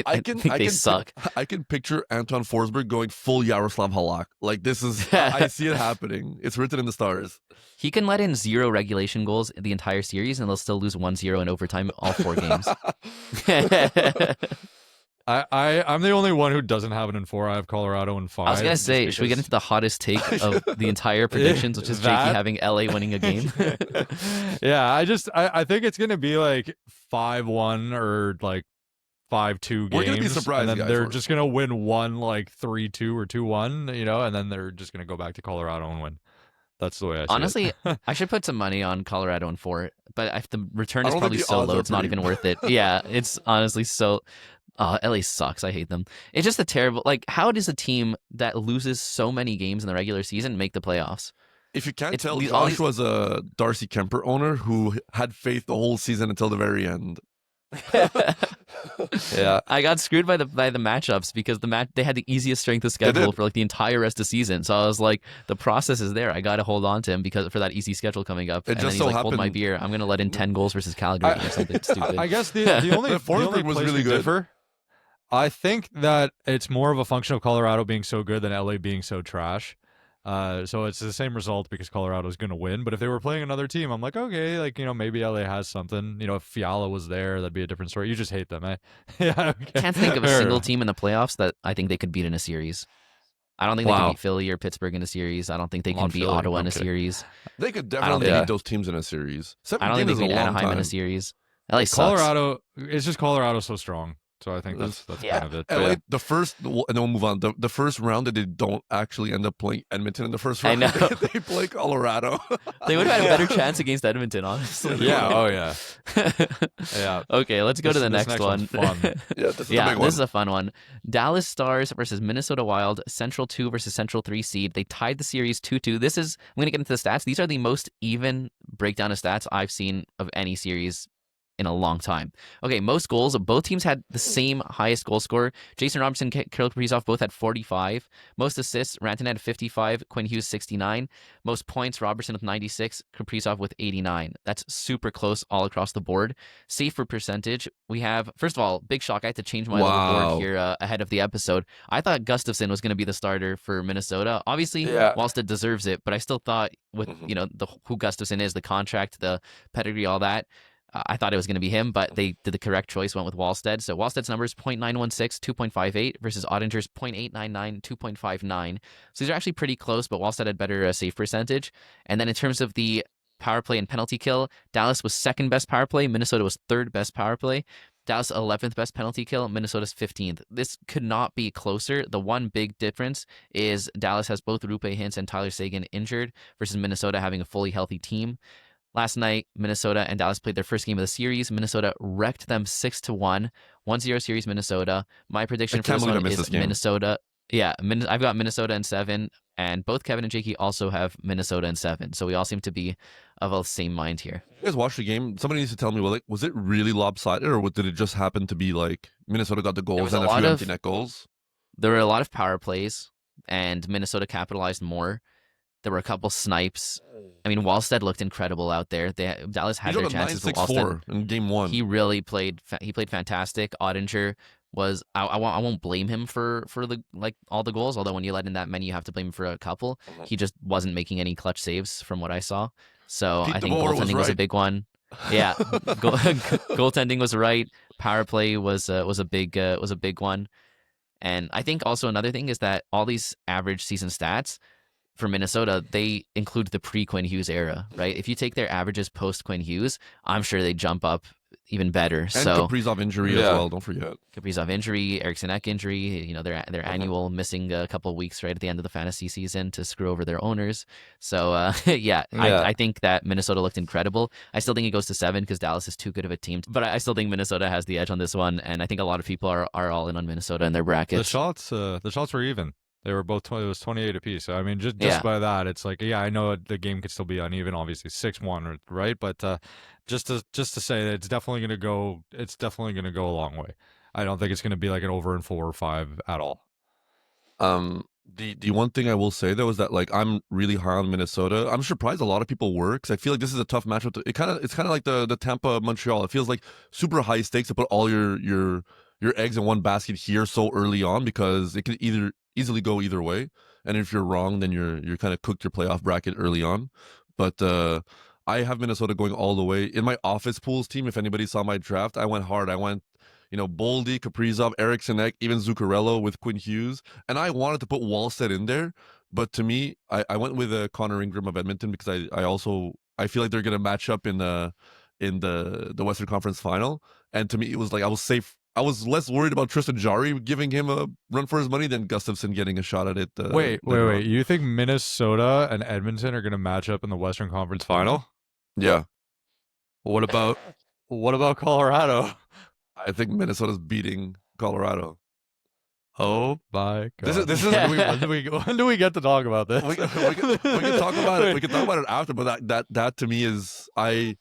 I think they suck. I can picture Anton Forsberg going full Yaroslav Halak. Like this is I see it happening. It's written in the stars. He can let in 0 regulation goals the entire series, and they'll still lose 1-0 in overtime all 4 games. I'm the only one who doesn't have it in 4. I have Colorado in 5. I was gonna say, should we get into the hottest take of the entire predictions, which is Jakey having LA winning a game? Yeah, I think it's gonna be like 5-1 or like 5-2 games. We're gonna be surprised, and then guys. they're just gonna win one like 3-2 or 2-1, you know, and then they're just gonna go back to Colorado and win. That's the way I see Honestly, it. I should put some money on Colorado in 4, but if the return I is don't probably think the so odds low, are it's not pretty- even worth it. Yeah, it's honestly so. LA sucks. I hate them. It's just a terrible. Like, how does a team that loses so many games in the regular season make the playoffs? If you can't It's tell, all these- Josh was a Darcy Kemper owner who had faith the whole season until the very end. Yeah. I got screwed by the matchups because they had the easiest strength of schedule did. for like the entire rest of the season. So I was like, the process is there. I got to hold on to him because for that easy schedule coming up. It And just then he's so like, hold my happened- beer. I'm gonna let in 10 goals versus Calgary or something stupid. I guess the only Forsberg was place really we good. differ, I think that it's more of a function of Colorado being so good than LA being so trash. So it's the same result because Colorado's going to win. But if they were playing another team, I'm like, okay, like, you know, maybe LA has something. You know, if Fiala was there, that'd be a different story. You just hate them, eh? Yeah. Okay. Can't think of a Fair single enough. team in the playoffs that I think they could beat in a series. I don't think they Wow. can beat Philly or Pittsburgh in a series. I don't think they can Not beat Philly, Ottawa in I'm a kidding. series. They could don't definitely think- beat those teams in a series. I don't think they is can a beat long Anaheim in time. a series. LA sucks. Colorado, it's just Colorado's so strong. So I think that's Yeah. kind of it. But LA, yeah. the first, and then we'll move on. The first round that they don't actually end up playing Edmonton in the first I round. know. They play Colorado. They would have had a better chance against Edmonton, honestly. Yeah. Oh, yeah. Yeah. Okay, let's go to the This next one's one. fun. Yeah, this is a Yeah, big one. this is a fun one. Dallas Stars versus Minnesota Wild, Central 2 versus Central 3 seed. They tied the series 2-2. I'm going to get into the stats. These are the most even breakdown of stats I've seen of any series in a long time. Okay, most goals. Both teams had the same highest goal scorer. Jason Robertson, Kirill Kaprizov both had 45. Most assists, Rantanen had 55, Quinn Hughes 69. Most points, Robertson with 96, Kaprizov with 89. That's super close all across the board. Save for percentage, we have, first of all, big shock. I had to change my little Wow. board here ahead of the episode. I thought Gustafsson was going to be the starter for Minnesota. Obviously, Yeah. Wallstedt deserves it, but I still thought with, you know, who Gustafsson is, the contract, the pedigree, all that, I thought it was going to be him, but they did the correct choice, went with Wallstedt. So Wallstedt's numbers, 0.916, 2.58 versus Ottinger's 0.899, 2.59. So these are actually pretty close, but Wallstedt had better save percentage. And then in terms of the power play and penalty kill, Dallas was second best power play. Minnesota was third best power play. Dallas 11th best penalty kill. Minnesota's 15th. This could not be closer. The one big difference is Dallas has both Rupe Hintz and Tyler Seguin injured versus Minnesota having a fully healthy team. Last night, Minnesota and Dallas played their first game of the series. Minnesota wrecked them 6-1. 1-0 series Minnesota. My prediction for can't this believe I one missed is this game. Minnesota. Yeah, I've got Minnesota in 7, and both Kevin and Jakey also have Minnesota in 7. So we all seem to be of the same mind here. You guys watched the game? Somebody needs to tell me, well, like, was it really lopsided, or did it just happen to be like Minnesota got the was goals a and a lot few of- empty net goals? There were a lot of power plays, and Minnesota capitalized more. There were a couple snipes. I mean, Wallstedt looked incredible out there. Dallas had He their dropped a chances, but Wallstedt 9-6-4 in game one. he really played. He played fantastic. Ottinger was. I won't blame him for the all the goals. Although when you let in that many, you have to blame him for a couple. He just wasn't making any clutch saves from what I saw. So Pete I think DeBoer was goaltending was a right. big one. Yeah, goaltending was right. Power play was a big one. And I think also another thing is that all these average season stats for Minnesota, they include the pre-Quinn Hughes era, right? If you take their averages post-Quinn Hughes, I'm sure they jump up even better. And So Kaprizov injury as Yeah. well, don't forget. Kaprizov injury, Eriksson Ek injury, you know, their annual missing a couple of weeks right at the end of the fantasy season to screw over their owners. So, yeah. I think that Minnesota looked incredible. I still think it goes to 7 because Dallas is too good of a team. But I still think Minnesota has the edge on this one, and I think a lot of people are all in on Minnesota in their The brackets. shots were even. They were both 20, it was 28 apiece. So I mean, just Yeah. by that, it's like, yeah, I know the game could still be uneven, obviously 6-1, right? But just to say that it's definitely going to go a long way. I don't think it's going to be like an over in 4 or 5 at all. The one thing I will say though is that like I'm really high on Minnesota. I'm surprised a lot of people were because I feel like this is a tough matchup. It's kind of like the Tampa Montreal. It feels like super high stakes to put all your eggs in one basket here so early on because it could either easily go either way. And if you're wrong, then you're kind of cooked your playoff bracket early on. But I have Minnesota going all the way in my office pools team. If anybody saw my draft, I went hard. I went Boldy, Kaprizov, Eriksson Ek, even Zuccarello with Quinn Hughes. And I wanted to put Wallstedt in there. But to me, I went with Connor Ingram of Edmonton because I feel like they're going to match up in the Western Conference Final. And to me, it was like I was safe. I was less worried about Tristan Jarry giving him a run for his money than Gustafsson getting a shot at it. Wait. You think Minnesota and Edmonton are going to match up in the Western Conference Final? Yeah. What about Colorado? I think Minnesota's beating Colorado. Oh my God! This is when do we get to talk about this? We can talk about it. We can talk about it after. But that to me is I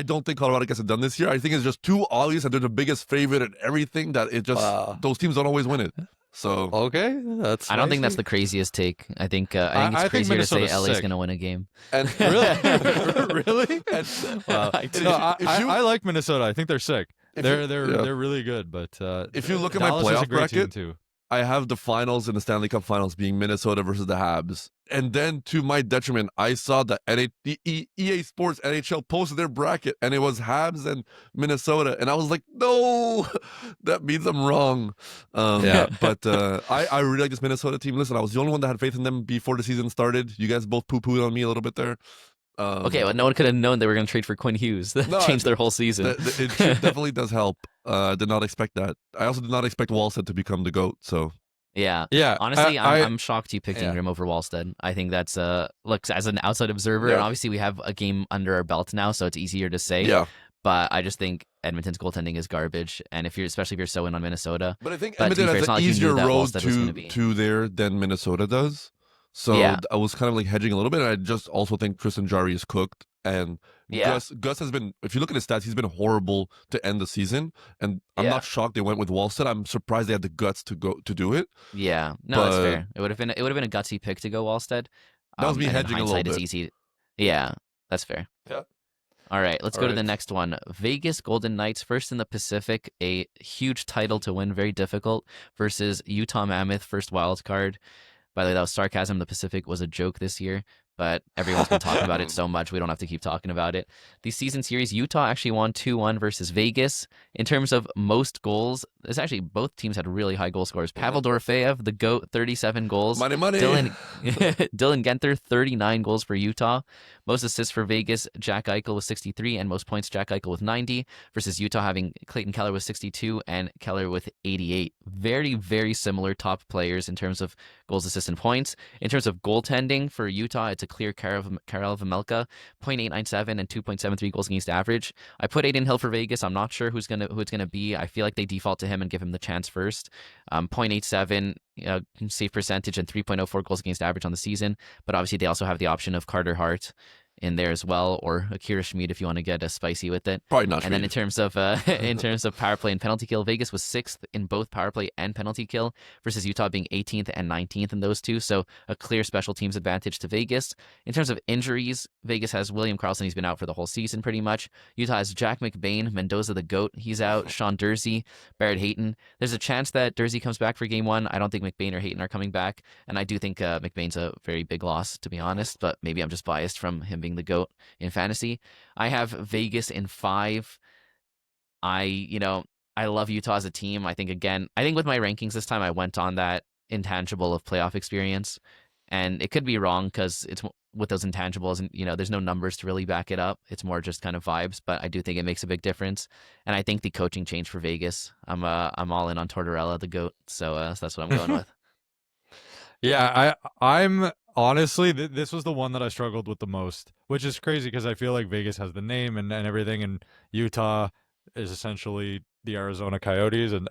don't think Colorado gets it done this year. I think it's just too obvious that they're the biggest favorite and everything that it just those teams don't always win it. So okay, I don't think that's the craziest take. I think it's crazier to say LA's going to win a game. And really? Wow. I like Minnesota. I think they're sick. They're really good. But if you look at Dallas my is a playoff great team bracket, too. I have the finals in the Stanley Cup Finals being Minnesota versus the Habs. And then to my detriment, I saw the EA Sports NHL posted their bracket and it was Habs and Minnesota. And I was like, no, that means I'm wrong. But I really like this Minnesota team. Listen, I was the only one that had faith in them before the season started. You guys both poo-pooed on me a little bit there. Okay, well, no one could have known they were going to trade for Quinn Hughes. That changed their whole season. It definitely does help. I did not expect that. I also did not expect Wallstedt to become the GOAT. So yeah. Honestly, I'm shocked you picked Ingram over Wallstedt. I think that's look, as an outside observer, and obviously we have a game under our belt now, so it's easier to say. Yeah. But I just think Edmonton's goaltending is garbage, and especially if you're so in on Minnesota. But I think Edmonton has an easier road to there than Minnesota does. So I was kind of like hedging a little bit. And I just also think Tristan Jarry is cooked. And Gus has been, if you look at his stats, he's been horrible to end the season. And I'm not shocked they went with Wallstedt. I'm surprised they had the guts to do it. Yeah, no, that's fair. It would have been a gutsy pick to go Wallstedt. That was me hedging a little bit. Is easy. Yeah, that's fair. Yeah. All right, let's go to the next one. Vegas Golden Knights, first in the Pacific, a huge title to win, very difficult, versus Utah Mammoth, first wild card. By the way, that was sarcasm. The Pacific was a joke this year, but everyone's been talking about it so much, we don't have to keep talking about it. The season series, Utah actually won 2-1 versus Vegas. In terms of most goals, it's actually both teams had really high goal scores. Pavel Dorofeyev, the GOAT, 37 goals. Money. Dylan Genther, 39 goals for Utah. Most assists for Vegas, Jack Eichel with 63, and most points, Jack Eichel with 90, versus Utah having Clayton Keller with 62 and Keller with 88. Very, very similar top players in terms of goals, assists, and points. In terms of goaltending for Utah, it's a clear Karel Vejmelka, .897 and 2.73 goals against average. I put Aiden Hill for Vegas. I'm not sure who it's gonna be. I feel like they default to him and give him the chance first. .87 save percentage and 3.04 goals against average on the season. But obviously they also have the option of Carter Hart in there as well, or Akira Schmid if you want to get spicy with it. Probably not. And then in terms of power play and penalty kill, Vegas was 6th in both power play and penalty kill, versus Utah being 18th and 19th in those two. So a clear special teams advantage to Vegas. In terms of injuries, Vegas has William Karlsson. He's been out for the whole season pretty much. Utah has Jack McBain, Mendoza the GOAT. He's out. Sean Dursey, Barrett Hayton. There's a chance that Dursey comes back for game 1. I don't think McBain or Hayton are coming back. And I do think McBain's a very big loss, to be honest. But maybe I'm just biased from him being the GOAT in fantasy. I have Vegas in 5. I love Utah as a team. I think with my rankings this time, I went on that intangible of playoff experience, and it could be wrong because it's with those intangibles, and there's no numbers to really back it up. It's more just kind of vibes, but I do think it makes a big difference. And I think the coaching change for Vegas. I'm all in on Tortorella, the GOAT. So that's what I'm going with. Yeah, I'm honestly, this was the one that I struggled with the most, which is crazy because I feel like Vegas has the name and everything, and Utah is essentially the Arizona Coyotes, and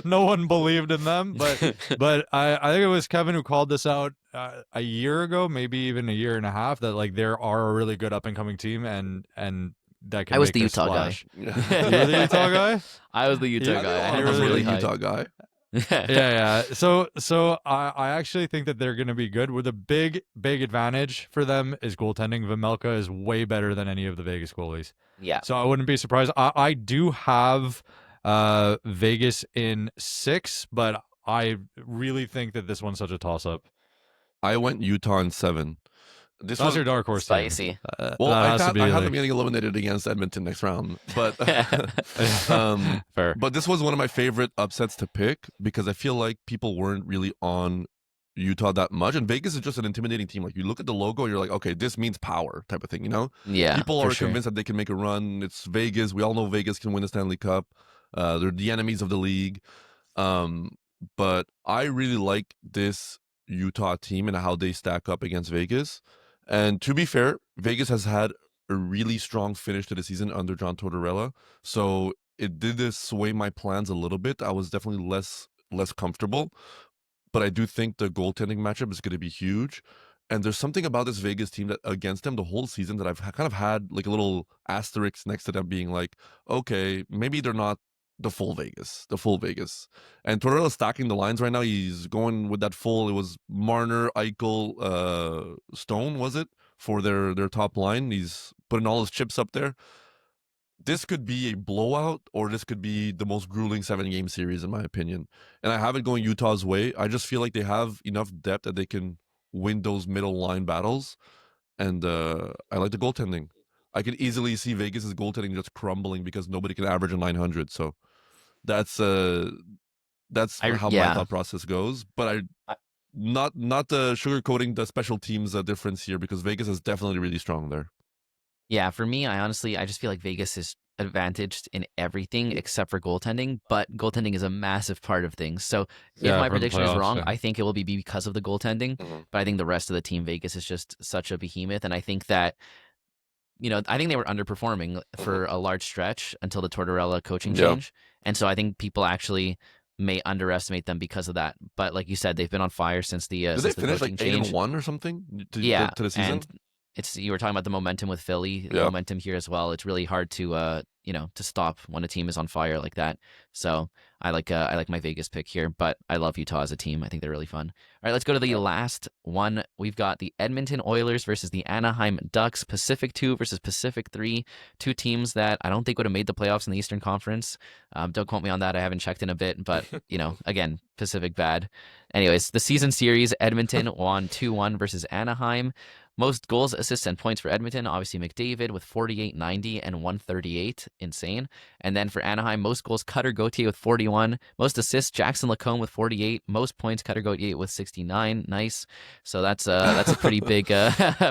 no one believed in them. But I think it was Kevin who called this out a year ago, maybe even a year and a half, that like there are a really good up and coming team, and that can. I was make the a Utah splash. guy. You were the Utah guy? I was the Utah guy. I was was really the Utah guy. Yeah. So I actually think that they're going to be good. With a big advantage for them is goaltending. Vejmelka is way better than any of the Vegas goalies. Yeah. So I wouldn't be surprised. I do have Vegas in 6, but I really think that this one's such a toss up. I went Utah in 7. This That's was your dark horse team. Spicy. well. That I has to thought be I had like, them getting eliminated against Edmonton next round, but fair. but this was one of my favorite upsets to pick because I feel like people weren't really on Utah that much, and Vegas is just an intimidating team. Like you look at the logo, you're like, okay, this means power, type of thing. You know, Yeah, people for are sure. convinced that they can make a run. It's Vegas. We all know Vegas can win the Stanley Cup. They're the enemies of the league. Um, but I really like this Utah team and how they stack up against Vegas. And to be fair, Vegas has had a really strong finish to the season under John Tortorella. So it did sway my plans a little bit. I was definitely less comfortable. But I do think the goaltending matchup is going to be huge. And there's something about this Vegas team that against them the whole season that I've kind of had like a little asterisk next to them being like, okay, maybe they're not the full Vegas. And Tortorella's stacking the lines right now. He's going with that full. It was Marner, Eichel, Stone, was it, for their top line? He's putting all his chips up there. This could be a blowout, or this could be the most grueling 7-game series, in my opinion. And I have it going Utah's way. I just feel like they have enough depth that they can win those middle line battles. And I like the goaltending. I could easily see Vegas's goaltending just crumbling because nobody can average a 900. So that's how my Yeah. thought process goes. But I- not sugarcoating the special teams difference here because Vegas is definitely really strong there. Yeah, for me, I just feel like Vegas is advantaged in everything except for goaltending, but goaltending is a massive part of things. So if Yeah, my for the prediction is playoffs, wrong, yeah. I think it will be because of the goaltending, but I think the rest of the team, Vegas, is just such a behemoth. And I think that, I think they were underperforming for a large stretch until the Tortorella coaching Yeah. change. And so I think people actually may underestimate them because of that. But like you said, they've been on fire since the Did they since the finish coaching like 8-1 change. or something Yeah, to the season? and you were talking about the momentum with Philly, the Yeah. momentum here as well. It's really hard to to stop when a team is on fire like that. So I like my Vegas pick here, but I love Utah as a team. I think they're really fun. All right, let's go to the last one. We've got the Edmonton Oilers versus the Anaheim Ducks, Pacific 2 versus Pacific 3, two teams that I don't think would have made the playoffs in the Eastern Conference. Don't quote me on that. I haven't checked in a bit, but again, Pacific bad. Anyways, the season series, Edmonton won 2-1 versus Anaheim. Most goals, assists, and points for Edmonton, obviously McDavid with 48, 90, and 138. Insane. And then for Anaheim, most goals, Cutter Gauthier with 41. Most assists, Jackson Lacombe with 48. Most points, Cutter Gauthier with 69. Nice. So that's a pretty big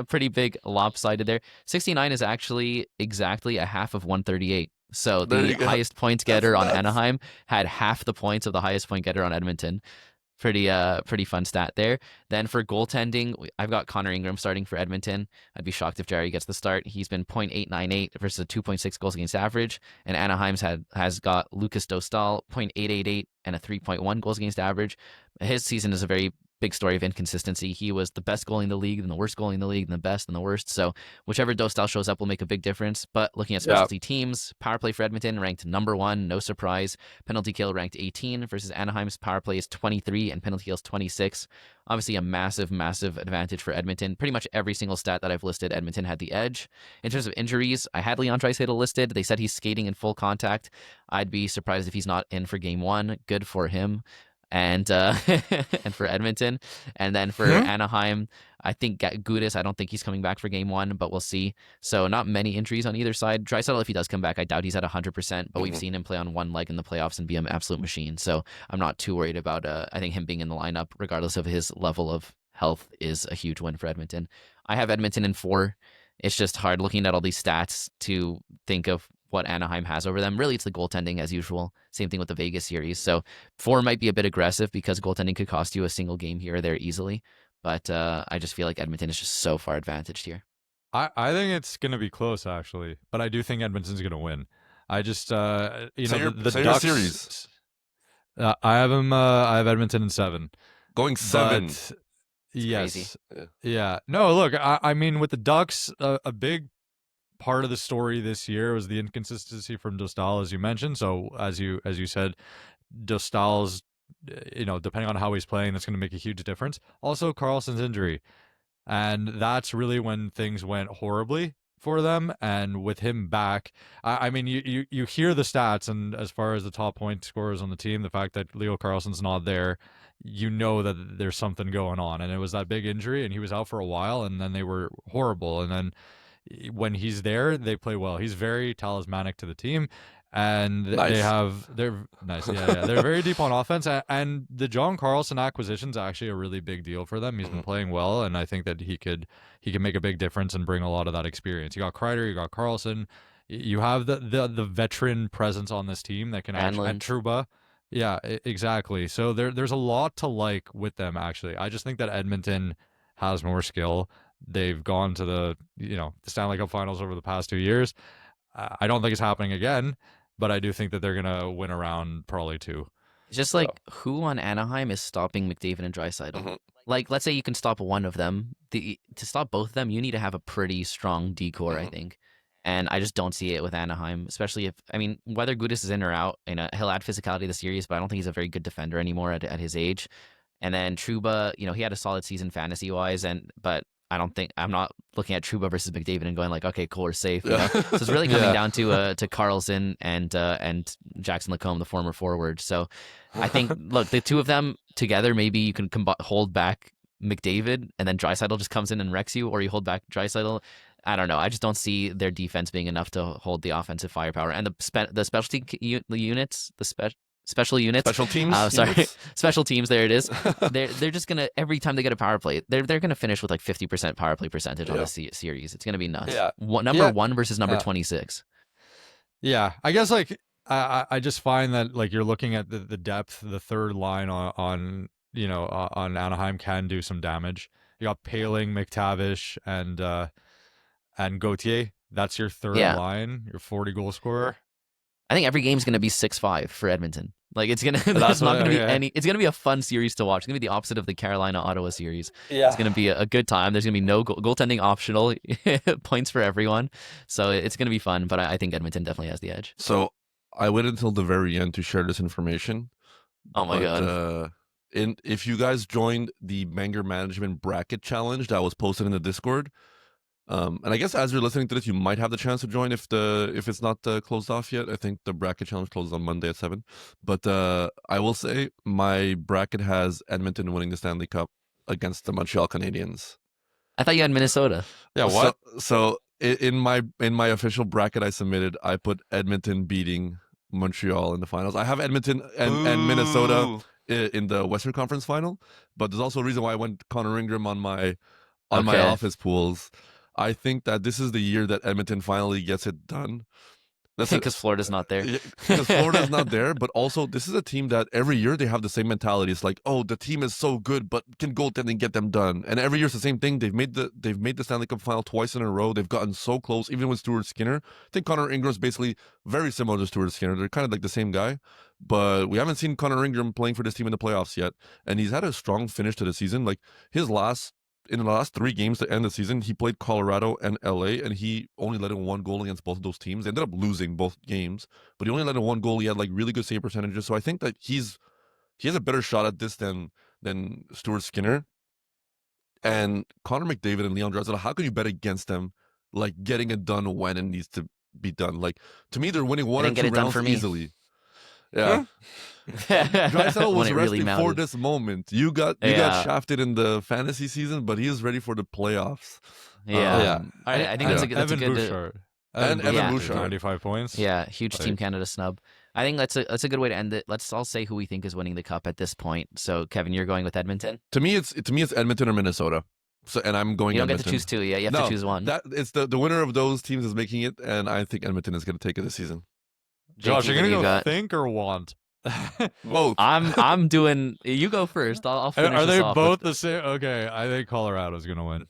pretty big lopsided there. 69 is actually exactly a half of 138. So There the you go. highest point That's getter on nuts. Anaheim had half the points of the highest point getter on Edmonton. Pretty fun stat there. Then for goaltending, I've got Connor Ingram starting for Edmonton. I'd be shocked if Jerry gets the start. He's been .898 versus a 2.6 goals against average, and Anaheim's has got Lucas Dostal .888 and a 3.1 goals against average. His season is a very big story of inconsistency. He was the best goalie in the league, then the worst goalie in the league, then the best, and the worst. So whichever Dostal shows up will make a big difference. But looking at specialty teams, power play for Edmonton ranked number 1, no surprise. Penalty kill ranked 18 versus Anaheim's power play is 23 and penalty kill is 26. Obviously a massive advantage for Edmonton. Pretty much every single stat that I've listed, Edmonton had the edge. In terms of injuries, I had Leon Draisaitl listed. They said he's skating in full contact. I'd be surprised if he's not in for game 1. Good for him. And and for Edmonton, and then for Anaheim, I think Gudis, I don't think he's coming back for game 1, but we'll see. So not many injuries on either side. Draisaitl, if he does come back, I doubt he's at 100%, but we've seen him play on one leg in the playoffs and be an absolute machine. So I'm not too worried about I think him being in the lineup, regardless of his level of health, is a huge win for Edmonton. I have Edmonton in 4. It's just hard looking at all these stats to think of what Anaheim has over them. Really, it's the goaltending as usual. Same thing with the Vegas series. So 4 might be a bit aggressive because goaltending could cost you a single game here or there easily. But I just feel like Edmonton is just so far advantaged here. I think it's going to be close, actually, but I do think Edmonton's going to win. I just, the Ducks series. I have them. I have Edmonton in 7. Going 7. But, yes. Crazy. Yeah. No, look, I mean, with the Ducks, a big part of the story this year was the inconsistency from Dostal, as you mentioned. So as you said, Dostal's depending on how he's playing, that's going to make a huge difference. Also, Carlson's injury. And that's really when things went horribly for them. And with him back, I mean, you hear the stats, and as far as the top point scorers on the team, the fact that Leo Carlson's not there, you know that there's something going on. And it was that big injury, and he was out for a while, and then they were horrible. And then when he's there, they play well. He's very talismanic to the team. And they're nice. Yeah. They're very deep on offense. And the John Carlson acquisition is actually a really big deal for them. He's been playing well, and I think that he can make a big difference and bring a lot of that experience. You got Kreider, you got Carlson, you have the veteran presence on this team that can actually, and Trouba. Yeah, exactly. So there's a lot to like with them, actually. I just think that Edmonton has more skill. They've gone to the Stanley Cup Finals over the past 2 years. I don't think it's happening again, but I do think that they're going to win around probably 2. It's just like, who on Anaheim is stopping McDavid and Draisaitl? Like, let's say you can stop one of them. To stop both of them, you need to have a pretty strong decor, I think. And I just don't see it with Anaheim, especially whether Gudas is in or out, he'll add physicality to the series, but I don't think he's a very good defender anymore at his age. And then Trouba, he had a solid season fantasy-wise, but I'm not looking at Trouba versus McDavid and going like, okay, cool, we're safe. So it's really coming down to Carlson and Jackson Lacombe, the former forward. So I think, look, the two of them together, maybe you can hold back McDavid, and then Draisaitl just comes in and wrecks you, or you hold back Draisaitl. I don't know. I just don't see their defense being enough to hold the offensive firepower. And the specialty units, special units. Special teams? Special teams, there it is. They're just going to, every time they get a power play, they're going to finish with like 50% power play percentage on this series. It's going to be nuts. Yeah. Number 1 versus number 26. Yeah. I guess like I just find that like you're looking at the depth, the third line on Anaheim can do some damage. You got Paling, McTavish, and Gauthier. That's your third line, your 40 goal scorer. I think every game's going to be 6-5 for Edmonton. Like it's gonna, it's not going to be any. It's going to be a fun series to watch. It's going to be the opposite of the Carolina-Ottawa series. Yeah. It's going to be a good time. There's going to be no goaltending optional, points for everyone. So it's going to be fun. But I think Edmonton definitely has the edge. So I waited until the very end to share this information. Oh my god! If you guys joined the Banger Management Bracket Challenge that was posted in the Discord. And I guess as you're listening to this, you might have the chance to join if it's not closed off yet. I think the bracket challenge closes on Monday at 7. But I will say my bracket has Edmonton winning the Stanley Cup against the Montreal Canadiens. I thought you had Minnesota. Yeah, what? So in my official bracket I submitted, I put Edmonton beating Montreal in the finals. I have Edmonton and Minnesota in the Western Conference final, but there's also a reason why I went Connor Ingram on my office pools. I think that this is the year that Edmonton finally gets it done. Because Florida's not there. Because Florida's not there, but also this is a team that every year they have the same mentality. It's like, oh, the team is so good, but can goaltending get them done? And every year it's the same thing. They've made the Stanley Cup final twice in a row. They've gotten so close, even with Stuart Skinner. I think Connor Ingram's basically very similar to Stuart Skinner. They're kind of like the same guy, but we haven't seen Connor Ingram playing for this team in the playoffs yet. And he's had a strong finish to the season. Like in the last 3 games to end the season, he played Colorado and LA, and he only let in 1 goal against both of those teams. They ended up losing both games, but he only let in 1 goal. He had like really good save percentages. So I think that he has a better shot at this than Stuart Skinner. And Connor McDavid and Leon Draisaitl, how can you bet against them, like getting it done when it needs to be done? Like, to me, they're winning 1 or 2 rounds easily. Yeah. Draisaitl was resting for this moment. You got shafted in the fantasy season, but he is ready for the playoffs. I think that's a good Bouchard. And Evan Bouchard, 95 points. Yeah, huge Team Canada snub. I think that's a good way to end it. Let's all say who we think is winning the cup at this point. So Kevin, you're going with Edmonton. To me, it's Edmonton or Minnesota. So, and I'm going. You don't Edmonton. get to choose 2. Yeah, you have to choose one. It's the winner of those teams is making it, and I think Edmonton is going to take it this season. Josh, you're gonna go think or want? Both. I'm doing. You go first. I'll finish. Are they both the same? Okay, I think Colorado's gonna win.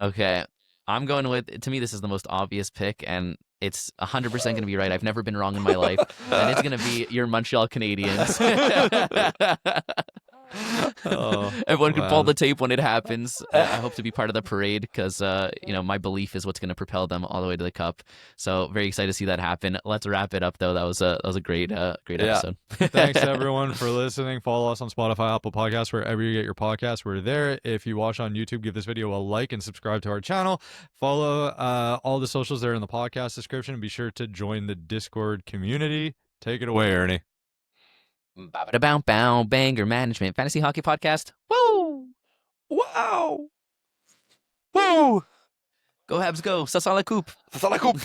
Okay, I'm going with. To me, this is the most obvious pick, and it's 100% going to be right. I've never been wrong in my life, and it's going to be your Montreal Canadiens. Oh, Everyone can pull man. the tape when it happens. I hope to be part of the parade because, my belief is what's going to propel them all the way to the cup. So very excited to see that happen. Let's wrap it up, though. That was a great great Yeah. episode. Thanks everyone for listening. Follow us on Spotify, Apple Podcasts, wherever you get your podcasts. We're there. If you watch on YouTube, give this video a like and subscribe to our channel. Follow all the socials there in the podcast description. And be sure to join the Discord community. Take it away, Ernie. Bow, banger management fantasy hockey podcast. Woo! Wow. Woo! Go Habs, go! Ça sent la coupe. Ça sent la coupe.